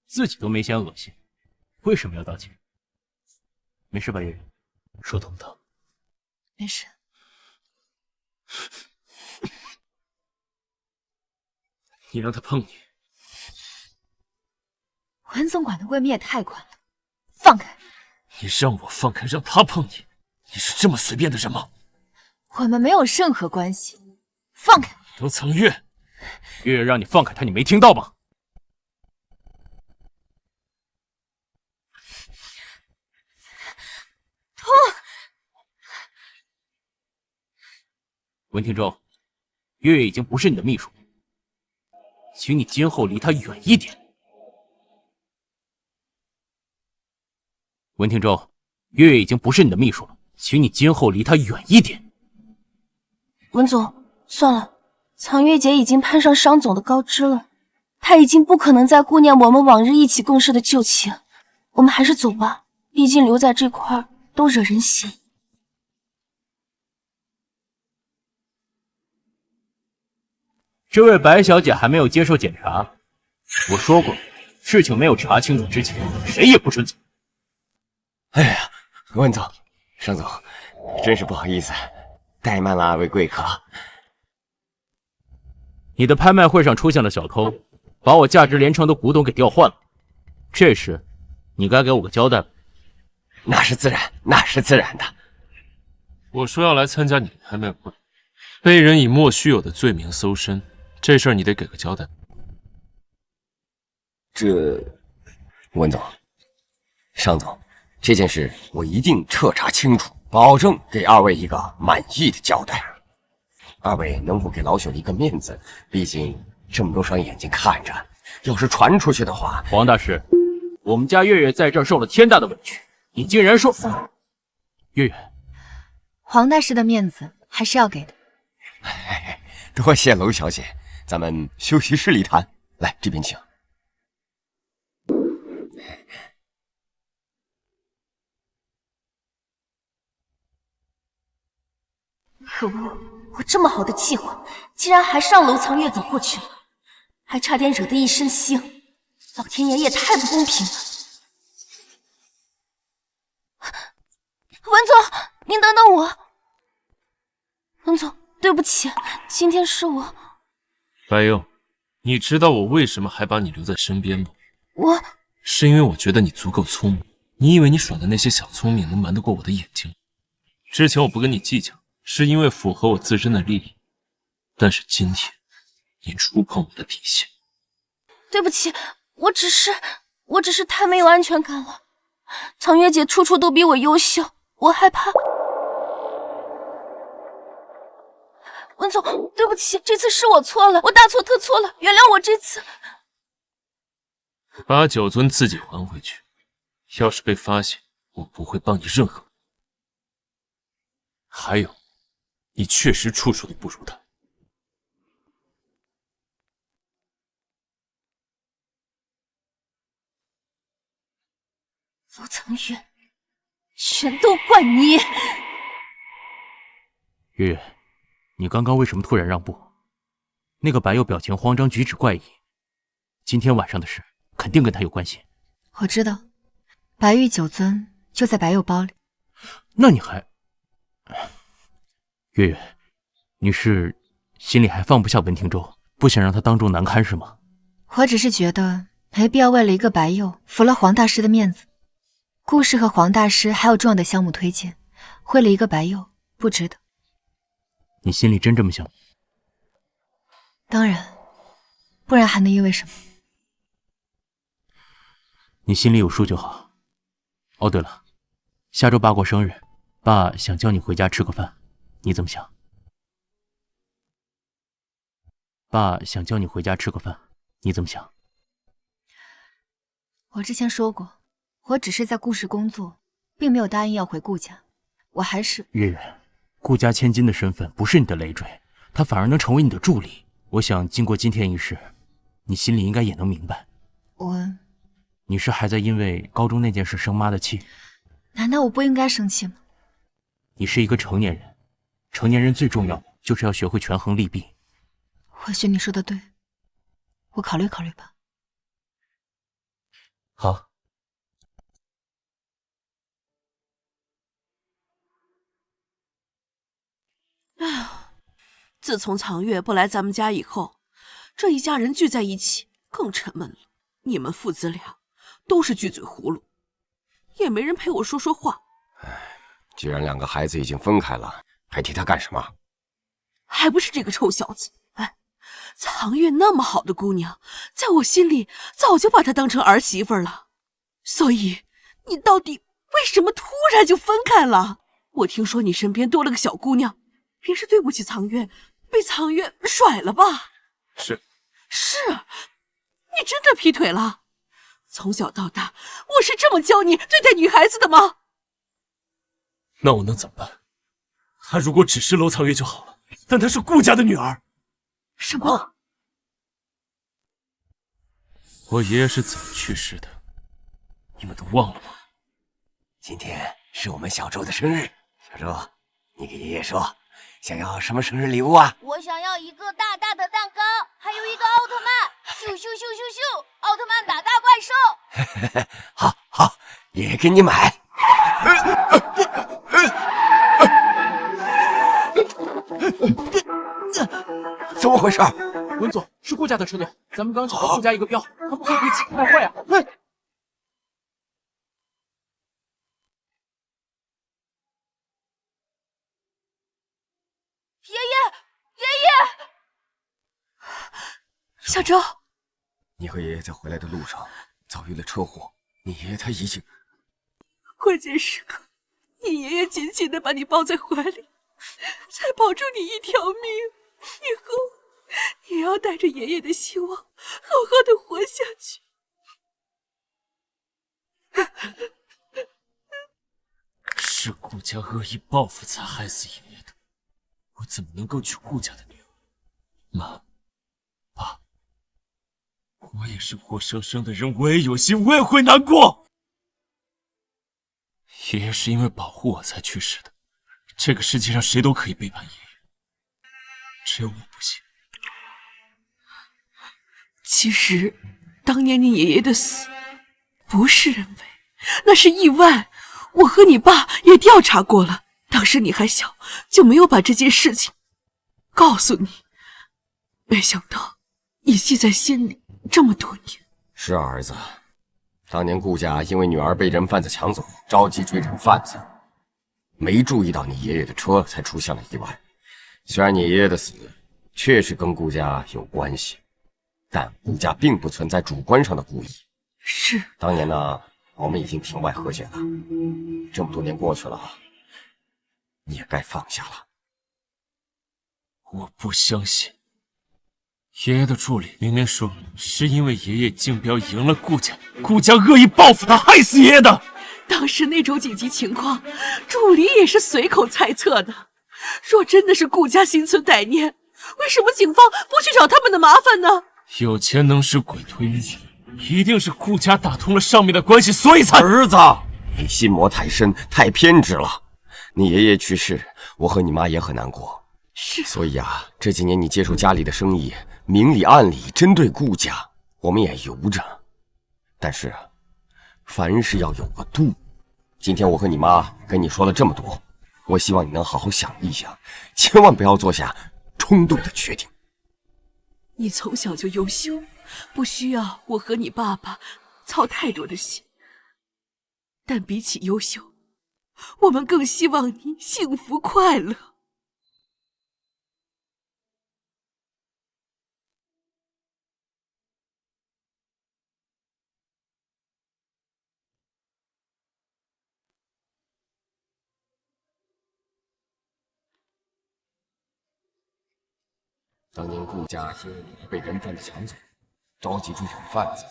自己都没嫌恶心，为什么要道歉？没事吧，月月？说疼不疼？没事。你让他碰你。文总管的闺蜜也太宽了，放开！你让我放开，让他碰你，你是这么随便的人吗？我们没有任何关系，放开！楼藏月，月月让你放开他，你没听到吗？痛！文廷州，月月已经不是你的秘书，请你今后离他远一点。文廷州，月月已经不是你的秘书了，请你今后离他远一点。文总，算了，藏月姐已经攀上商总的高枝了，她已经不可能再顾念我们往日一起共事的旧情，我们还是走吧，毕竟留在这块儿都惹人嫌。这位白小姐还没有接受检查，我说过，事情没有查清楚之前，谁也不准走。哎呀，文总、商总，真是不好意思，怠慢了二位贵客。你的拍卖会上出现了小偷，把我价值连城的古董给调换了，这事你该给我个交代吧？那是自然，那是自然的。我说要来参加你的拍卖会，被人以莫须有的罪名搜身，这事儿你得给个交代。这，文总、商总，这件事我一定彻查清楚，保证给二位一个满意的交代。二位能否给老朽一个面子？毕竟这么多双眼睛看着，要是传出去的话……黄大师，我们家月月在这儿受了天大的委屈，你竟然说……月月，黄大师的面子还是要给的。多谢娄小姐，咱们休息室里谈。来，这边请。可恶！我这么好的计划，竟然还是让楼藏月走过去了，还差点惹得一身腥。老天爷也太不公平了！文总，您等等我。文总，对不起，今天是我……白佑，你知道我为什么还把你留在身边吗？是因为我觉得你足够聪明。你以为你耍的那些小聪明能瞒得过我的眼睛？之前我不跟你计较，是因为符合我自身的利益。但是今天，你触碰我的底线。对不起，我只是太没有安全感了。藏月姐处处都比我优秀，我害怕。文总，对不起，这次是我错了，我大错特错了，原谅我这次。把九尊自己还回去，要是被发现，我不会帮你任何。还有，你确实处处都不如他。楼藏月，全都怪你！月月，你刚刚为什么突然让步？那个白佑表情慌张，举止怪异，今天晚上的事肯定跟他有关系。我知道，白玉九尊就在白佑包里。那你还……月月，你是心里还放不下文廷州，不想让他当众难堪是吗？我只是觉得没必要为了一个白佑服了黄大师的面子。顾氏和黄大师还有重要的项目推荐，为了一个白佑不值得。你心里真这么想？当然，不然还能因为什么？你心里有数就好。哦，对了，下周爸过生日，爸想叫你回家吃个饭，你怎么想？爸想叫你回家吃个饭，你怎么想？我之前说过，我只是在顾氏工作，并没有答应要回顾家。我还是月月，顾家千金的身份不是你的累赘，他反而能成为你的助力。我想经过今天一事，你心里应该也能明白。你是还在因为高中那件事生妈的气？难道我不应该生气吗？你是一个成年人，成年人最重要的就是要学会权衡利弊。或许你说的对，我考虑考虑吧。好。哎呀，自从藏月不来咱们家以后，这一家人聚在一起更沉闷了。你们父子俩都是巨嘴葫芦，也没人陪我说说话。既然两个孩子已经分开了，还提他干什么？还不是这个臭小子！哎，藏月那么好的姑娘，在我心里早就把她当成儿媳妇了。所以你到底为什么突然就分开了？我听说你身边多了个小姑娘，便是对不起藏月，被藏月甩了吧？是，你真的劈腿了？从小到大，我是这么教你对待女孩子的吗？那我能怎么办？她如果只是楼藏月就好了，但她是顾家的女儿。什么？我爷爷是怎么去世的？你们都忘了吗？今天是我们小周的生日，小周，你给爷爷说，想要什么生日礼物啊？我想要一个大大的蛋糕，还有一个奥特曼，咻咻咻咻咻，奥特曼打大怪兽。好，爷爷给你买。怎么回事？文总，是顾家的车辆，咱们刚抢了顾家一个标，他们会不会气坏坏啊？爷爷，小周，你和爷爷在回来的路上遭遇了车祸，你爷爷他已经……关键时刻，你爷爷紧紧地把你抱在怀里，才保住你一条命。以后你要带着爷爷的希望，好好的活下去。是顾家恶意报复才害死爷爷的，我怎么能够娶顾家的女儿？妈，爸，我也是活生生的人，我也有心，我也会难过。爷爷是因为保护我才去世的，这个世界上谁都可以背叛爷爷，只有我不行。其实，当年你爷爷的死不是人为，那是意外。我和你爸也调查过了，当时你还小，就没有把这件事情告诉你。没想到你记在心里这么多年。是啊，儿子，当年顾家因为女儿被人贩子抢走，着急追人贩子，没注意到你爷爷的车，才出现了意外。虽然你爷爷的死确实跟顾家有关系，但顾家并不存在主观上的故意。是，当年呢，我们已经庭外和解了，这么多年过去了，你也该放下了。我不相信，爷爷的助理明明说是因为爷爷竞标赢了顾家，顾家恶意报复他，害死爷爷的。当时那种紧急情况，助理也是随口猜测的。若真的是顾家心存歹念，为什么警方不去找他们的麻烦呢？有钱能使鬼推磨，一定是顾家打通了上面的关系，所以才……儿子，你心魔太深，太偏执了。你爷爷去世，我和你妈也很难过。是，所以啊，这几年你接手家里的生意，明里暗里针对顾家，我们也由着。但是啊，凡事要有个度。今天我和你妈跟你说了这么多，我希望你能好好想一想，千万不要做下冲动的决定。你从小就优秀，不需要我和你爸爸操太多的心。但比起优秀，我们更希望你幸福快乐。当年顾家因为女儿被人贩子抢走，着急追上贩子，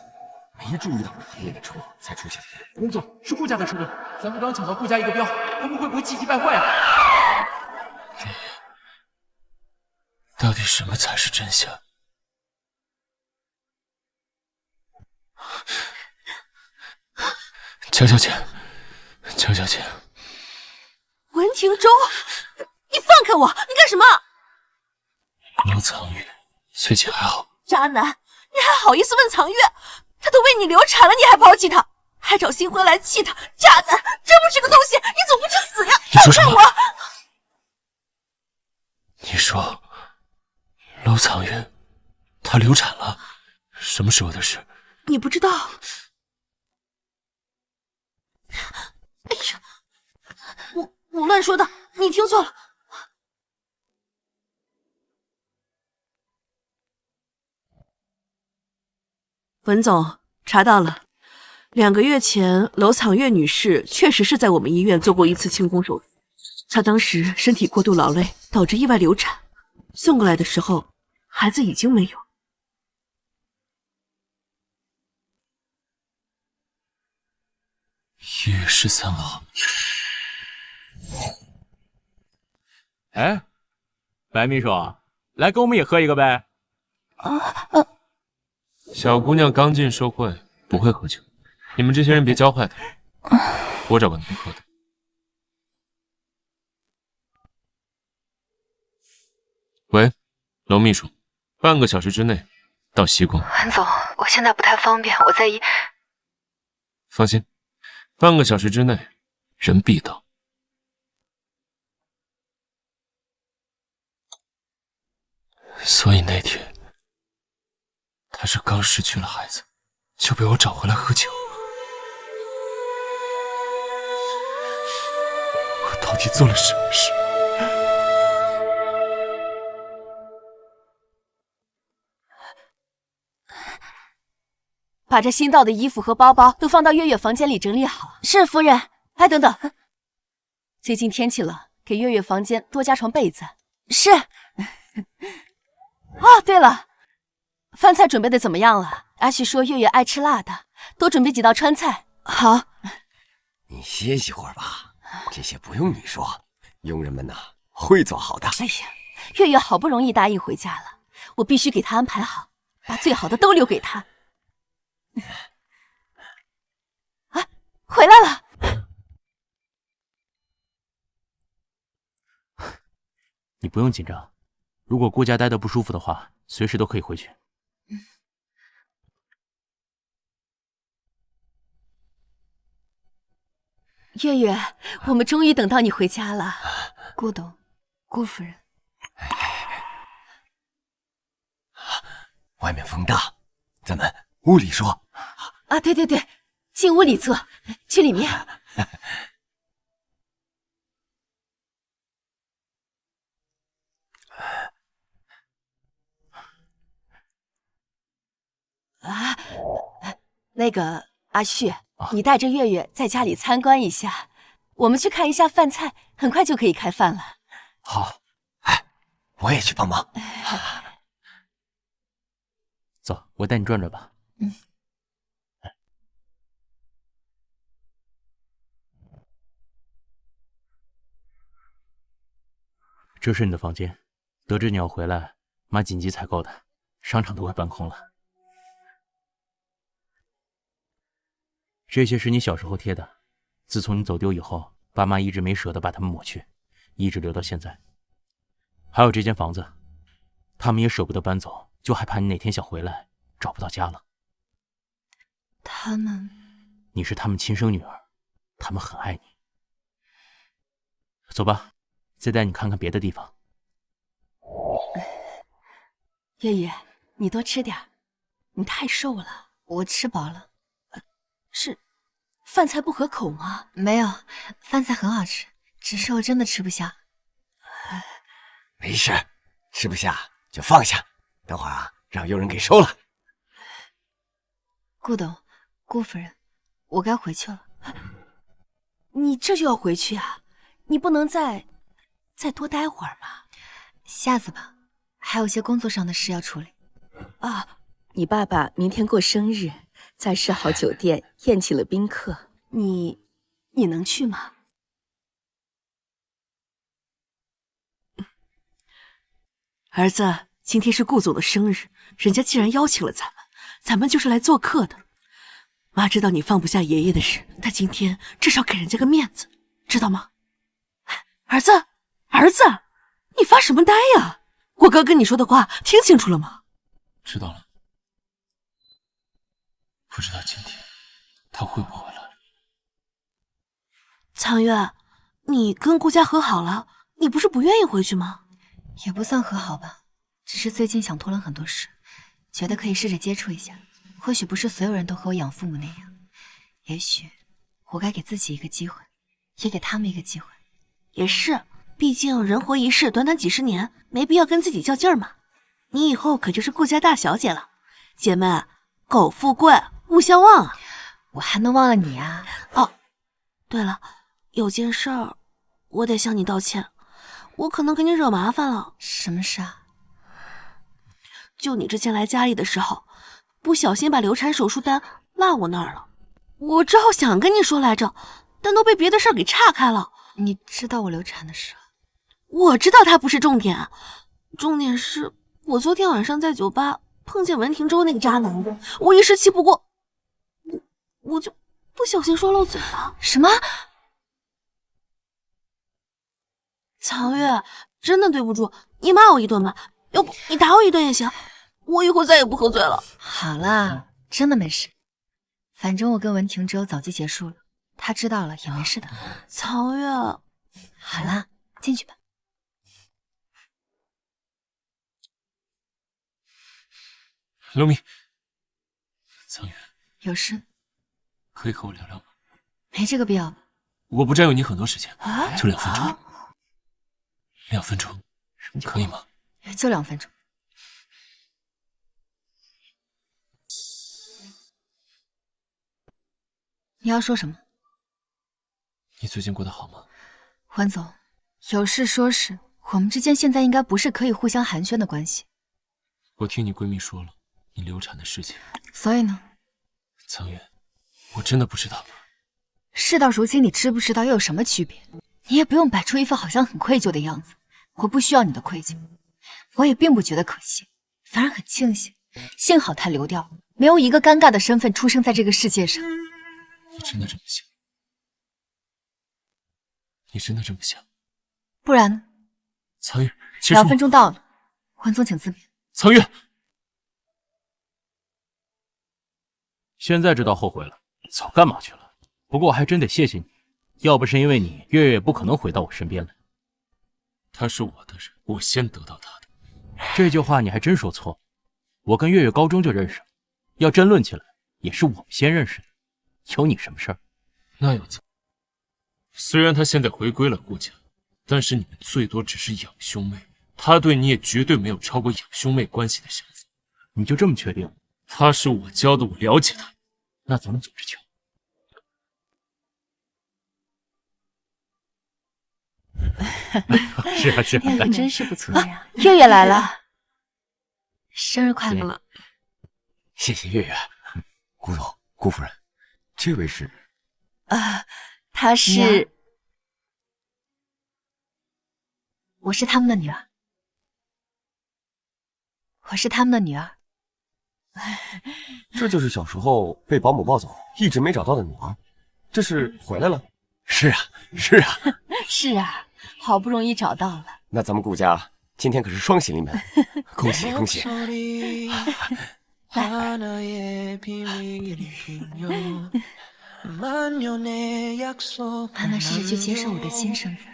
没注意到旁边的车才出现。文总，是顾家的车队，咱们刚抢到顾家一个标，他们会不会气急败坏啊？到底什么才是真相？乔小姐，乔小姐，文庭舟，你放开我！你干什么？刘藏月最近还好？渣男，你还好意思问藏月？她都为你流产了，你还抛弃她，还找新欢来气她，渣男，真不是个东西！你怎么不去死呀？你说什么？放开我！你说，娄藏月她流产了？什么时候的事？你不知道？哎呀，我乱说的，你听错了。文总查到了，2个月前，娄藏月女士确实是在我们医院做过一次清宫手术。她当时身体过度劳累，导致意外流产。送过来的时候，孩子已经没有。1月13号。哎，白秘书，来跟我们也喝一个呗。小姑娘刚进社会，不会喝酒，你们这些人别教坏她。我找个能喝的。喂，娄秘书，半个小时之内到西宫。文总，我现在不太方便，我在医。放心，半个小时之内人必到。所以那天，他是刚失去了孩子，就被我找回来喝酒。我到底做了什么事？把这新到的衣服和包包都放到月月房间里整理好。是，夫人。哎，等等，最近天气冷，给月月房间多加床被子。是。哦，对了，饭菜准备的怎么样了？阿旭说月月爱吃辣的，多准备几道川菜。好。你歇息会儿吧，这些不用你说，佣人们呐会做好的。哎呀，月月好不容易答应回家了，我必须给她安排好，把最好的都留给她。啊，回来了。你不用紧张，如果顾家待得不舒服的话，随时都可以回去。月月，我们终于等到你回家了。顾董，顾夫人。外面风大，咱们屋里说。啊，对对对，进屋里坐，去里面。啊，那个阿旭，你带着月月在家里参观一下，我们去看一下饭菜，很快就可以开饭了。好，哎，我也去帮忙。走，我带你转转吧。这是你的房间，得知你要回来，妈紧急采购的，商场都快搬空了。这些是你小时候贴的，自从你走丢以后，爸妈一直没舍得把它们抹去，一直留到现在。还有这间房子，他们也舍不得搬走，就害怕你哪天想回来找不到家了。他们，你是他们亲生女儿，他们很爱你。走吧，再带你看看别的地方。月月，你多吃点，你太瘦了。我吃饱了。是，饭菜不合口吗？没有，饭菜很好吃，只是我真的吃不下。没事，吃不下就放下，等会儿啊，让佣人给收了。顾董，顾夫人，我该回去了。你这就要回去啊？你不能再多待会儿吗？下次吧，还还有些工作上的事要处理。啊，你爸爸明天过生日，在世豪酒店宴请了宾客，你能去吗？儿子，今天是顾总的生日，人家既然邀请了咱们就是来做客的。妈知道你放不下爷爷的事，但今天至少给人家个面子，知道吗？儿子，你发什么呆呀？我哥跟你说的话听清楚了吗？知道了。不知道今天他会不会来？苍月，你跟顾家和好了，你不是不愿意回去吗？也不算和好吧，只是最近想通了很多事，觉得可以试着接触一下。或许不是所有人都和我养父母那样，也许我该给自己一个机会，也给他们一个机会。也是，毕竟人活一世，短短几十年，没必要跟自己较劲儿嘛。你以后可就是顾家大小姐了，姐妹，苟富贵勿相忘啊！我还能忘了你啊？哦，对了，有件事儿我得向你道歉，我可能给你惹麻烦了。什么事啊？就你之前来家里的时候，不小心把流产手术单落我那儿了，我之后想跟你说来着，但都被别的事儿给岔开了。你知道我流产的事？我知道它不是重点，重点是我昨天晚上在酒吧碰见文婷州那个渣男，我一时气不过，我就不小心说漏嘴了。什么？苍月，真的对不住，你骂我一顿吧，要不你打我一顿也行，我以后再也不喝醉了。好啦，真的没事，反正我跟文婷州早就结束了，他知道了也没事的。苍月，好啦，进去吧。刘明，苍月，有事可以和我聊聊吗？没这个必要吧？我不占用你很多时间，就2分钟。2分钟，可以吗？就2分钟。你要说什么？你最近过得好吗？文总，有事说事，我们之间现在应该不是可以互相寒暄的关系。我听你闺蜜说了你流产的事情，所以呢？苍月，我真的不知道。事到如今，你知不知道又有什么区别？你也不用摆出一副好像很愧疚的样子，我不需要你的愧疚，我也并不觉得可惜，反而很庆幸，幸好他流掉了，没有一个尴尬的身份出生在这个世界上。你真的这么想？你真的这么想？不然呢？苍月，其实2分钟到了，文总请自便。苍月，现在知道后悔了，早干嘛去了？不过我还真得谢谢你，要不是因为你，月月不可能回到我身边来。他是我的人，我先得到他的。这句话你还真说错，我跟月月高中就认识了，要真论起来，也是我们先认识的，有你什么事儿？那又怎么？虽然他现在回归了顾家，但是你们最多只是养兄妹，他对你也绝对没有超过养兄妹关系的想法。你就这么确定？他是我教的，我了解他。那咱们走着瞧。是啊是啊，月月真是不错呀。月月来了，生日快乐！谢谢月月。顾总、顾夫人，这位是？她是……我是他们的女儿，我是他们的女儿。这就是小时候被保姆抱走，一直没找到的女儿，这是回来了？是啊，是啊，是啊，好不容易找到了。那咱们顾家今天可是双喜临门，恭喜恭喜！慢慢试着去接受我的新身份，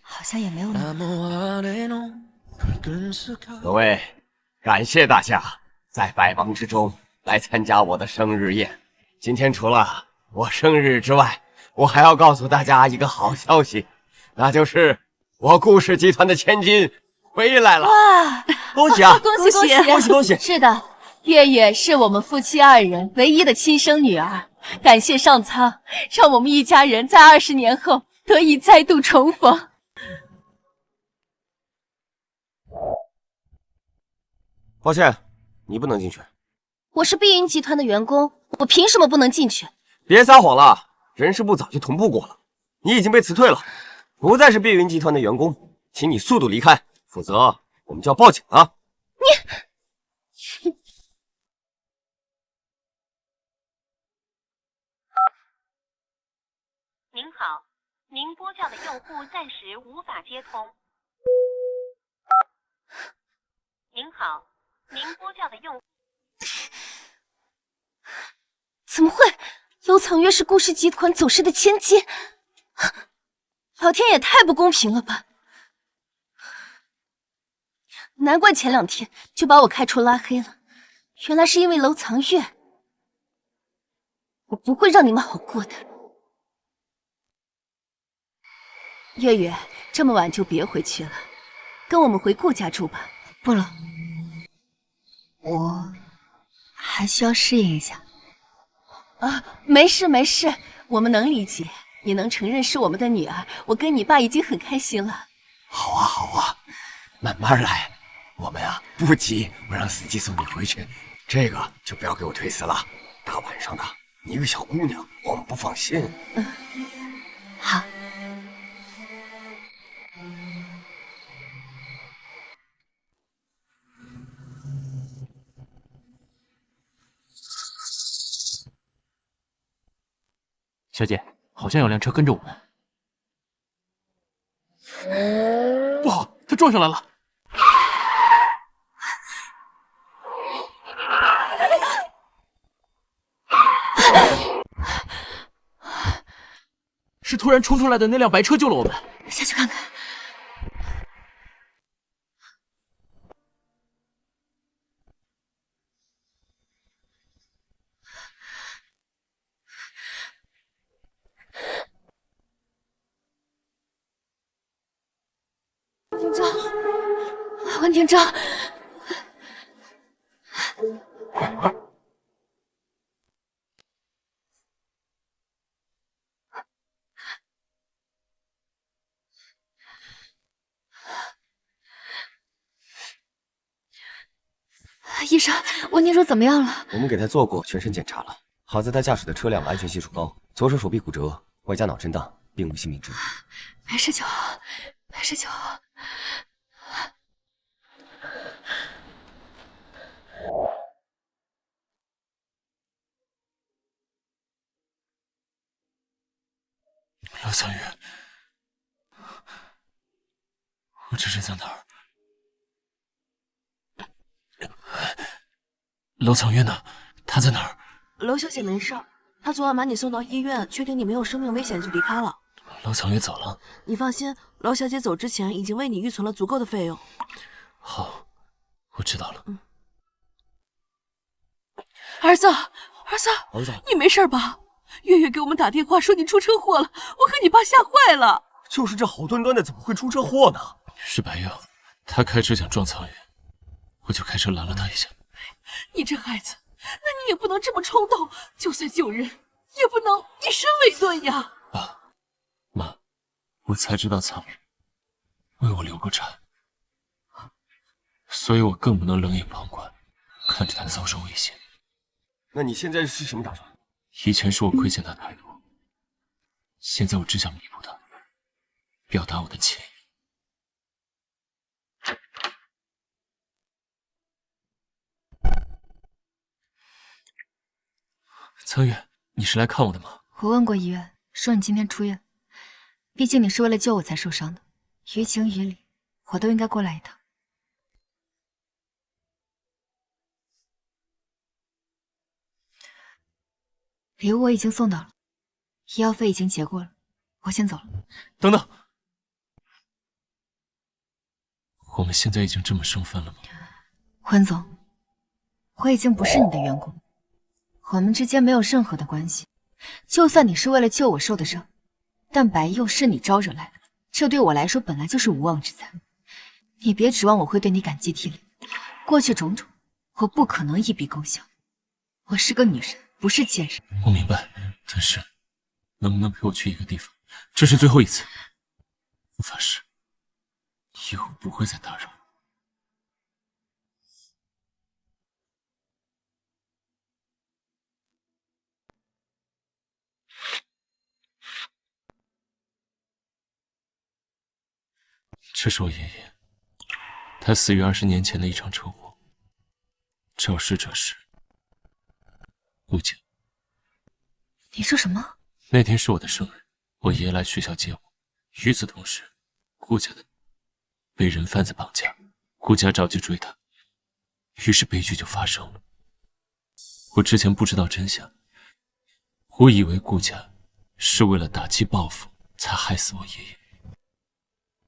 好像也没有那么难。各位，感谢大家在百忙之中来参加我的生日宴。今天除了我生日之外，我还要告诉大家一个好消息，那就是我顾氏集团的千金回来了！哇，恭喜啊！恭喜恭喜恭喜恭喜！是的，月月是我们夫妻2人唯一的亲生女儿，感谢上苍，让我们一家人在20年后得以再度重逢。抱歉，你不能进去。我是碧云集团的员工，我凭什么不能进去？别撒谎了，人事部早就同步过了，你已经被辞退了，不再是碧云集团的员工，请你速度离开，否则我们就要报警了。您好，您拨叫的用户暂时无法接通。您好，您拨叫的用户。怎么会？楼藏月是顾氏集团走势的千金，老天也太不公平了吧！难怪前2天就把我开除拉黑了，原来是因为楼藏月。我不会让你们好过的。月月，这么晚就别回去了，跟我们回顾家住吧。不了，我还需要适应一下。啊，没事没事，我们能理解。你能承认是我们的女儿，我跟你爸已经很开心了。好啊好啊，慢慢来。我们啊不急，我让司机送你回去。这个就不要给我推辞了。大晚上的，你一个小姑娘，我们不放心。好。小姐，好像有辆车跟着我们。不好，他撞上来了！是突然冲出来的那辆白车救了我们。下去看看。温庭章，医生，温庭说怎么样了？我们给他做过全身检查了，好在他驾驶的车辆安全系数高，左手手臂骨折，外加脑震荡，并无性命之忧。没事就好，没事就好。楼藏月，我这是在哪儿？楼藏月呢？她在哪儿？楼小姐没事，她昨晚把你送到医院，确定你没有生命危险就离开了。楼藏月走了。你放心，楼小姐走之前已经为你预存了足够的费用。好，我知道了。儿子，儿子，你没事吧？月月给我们打电话说你出车祸了，我和你爸吓坏了。就是这好端端的，怎么会出车祸呢？是白佑，他开车想撞藏月，我就开车拦了他一下。你这孩子，那你也不能这么冲动，就算救人，也不能以身为盾呀。爸妈，我才知道藏月为我流过产，所以我更不能冷眼旁观，看着他遭受威胁。那你现在是什么打算？以前是我亏欠他太多，现在我只想弥补他，表达我的歉意。苍月，你是来看我的吗？我问过医院，说你今天出院，毕竟你是为了救我才受伤的，于情于理，我都应该过来一趟。礼物我已经送到了，医药费已经结过了，我先走了。等等，我们现在已经这么生分了吗？温总，我已经不是你的员工，我们之间没有任何的关系。就算你是为了救我受的伤，但白佑是你招惹来的，这对我来说本来就是无妄之灾。你别指望我会对你感激涕零，过去种种，我不可能一笔勾销。我是个女人，不是贱人。我明白，但是能不能陪我去一个地方？这是最后一次，我发誓，以后不会再打扰。这是我爷爷，他死于20年前的一场车祸。肇事者是顾家。你说什么？那天是我的生日，我爷爷来学校接我。与此同时，顾家的被人贩子绑架，顾家着急追他，于是悲剧就发生了。我之前不知道真相，我以为顾家是为了打击报复才害死我爷爷。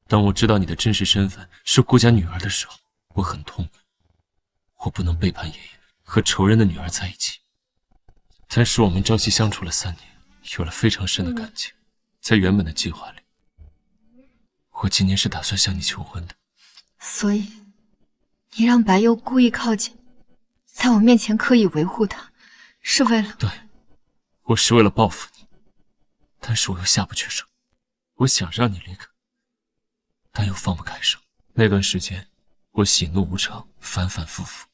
当我知道你的真实身份是顾家女儿的时候，我很痛苦。我不能背叛爷爷，和仇人的女儿在一起。但是我们朝夕相处了3年，有了非常深的感情。在原本的计划里，我今年是打算向你求婚的。所以，你让白幽故意靠近，在我面前刻意维护他，是为了……对，我是为了报复你，但是我又下不去手。我想让你离开，但又放不开手。那段时间，我喜怒无常，反反复复，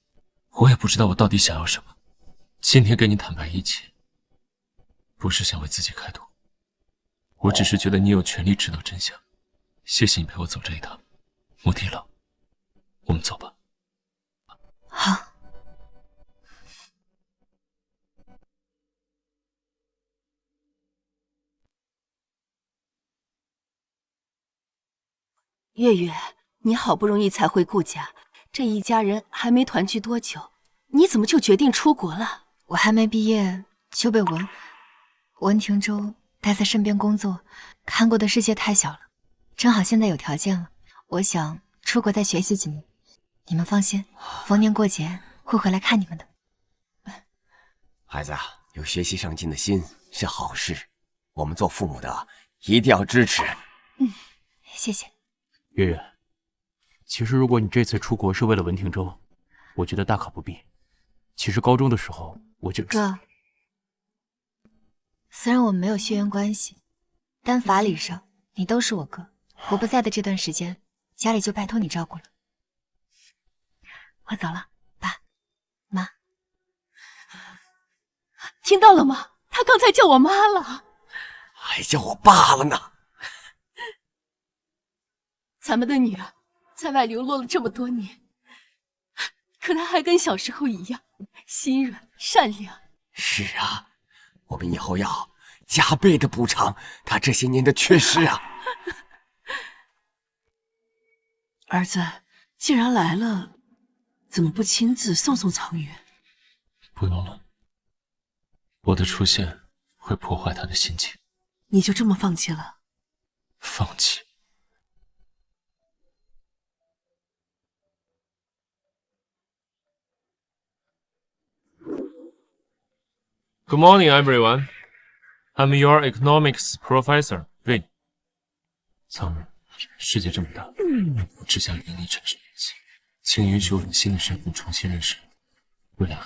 我也不知道我到底想要什么。今天跟你坦白一切，不是想为自己开脱，我只是觉得你有权利知道真相。谢谢你陪我走这一趟，穆地老，我们走吧。好。月月，你好不容易才回顾家，这一家人还没团聚多久，你怎么就决定出国了？我还没毕业就被文庭舟带在身边工作，看过的世界太小了，正好现在有条件了，我想出国再学习几年。你们放心，逢年过节会回来看你们的。孩子啊，有学习上进的心是好事，我们做父母的一定要支持。谢谢。月月，其实如果你这次出国是为了文庭舟，我觉得大可不必。其实高中的时候我就……哥，虽然我们没有血缘关系，但法理上你都是我哥。我不在的这段时间，家里就拜托你照顾了。我走了，爸妈。听到了吗？他刚才叫我妈了，还叫我爸了呢。咱们的女儿在外流落了这么多年，可她还跟小时候一样心软善良。是啊，我们以后要加倍的补偿她这些年的缺失啊。儿子，既然来了，怎么不亲自送送苍云？不用了，我的出现会破坏他的心情。你就这么放弃了？放弃？Good morning, everyone. I'm your economics professor, Win. 苍云，世界这么大，我只想与你产生联系，请允许我的新的身份重新认识你。未来。